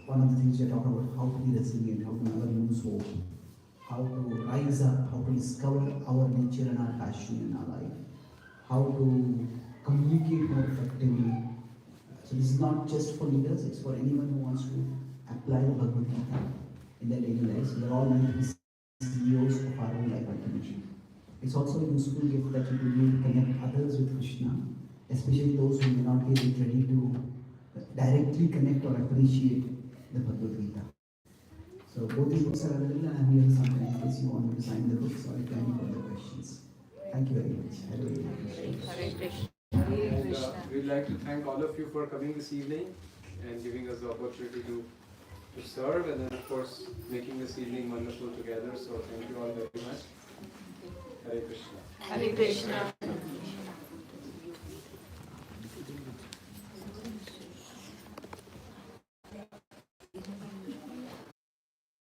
one of the things we are talking about: how to be resilient, how to never lose hope, how to rise up, how to discover our nature and our passion in our life, how to communicate more effectively. So this is not just for leaders; it's for anyone who wants to apply the Bhagavad Gita in their daily lives. We are all meant to be CEOs of our own life ultimately. It's also a useful gift that you can use to connect others with Krishna, especially those who may not be ready to directly connect or appreciate the Bhagavad Gita. So both these books are available, and I'm here sometime in case you want me to sign the books or if you have any further questions. Thank you very much. Have a very good day. Hare Krishna. And we'd like to thank all of you for coming this evening and giving us the opportunity to serve, and then of course making this evening wonderful together. So thank you all very much. Hare Krishna. Hare Krishna.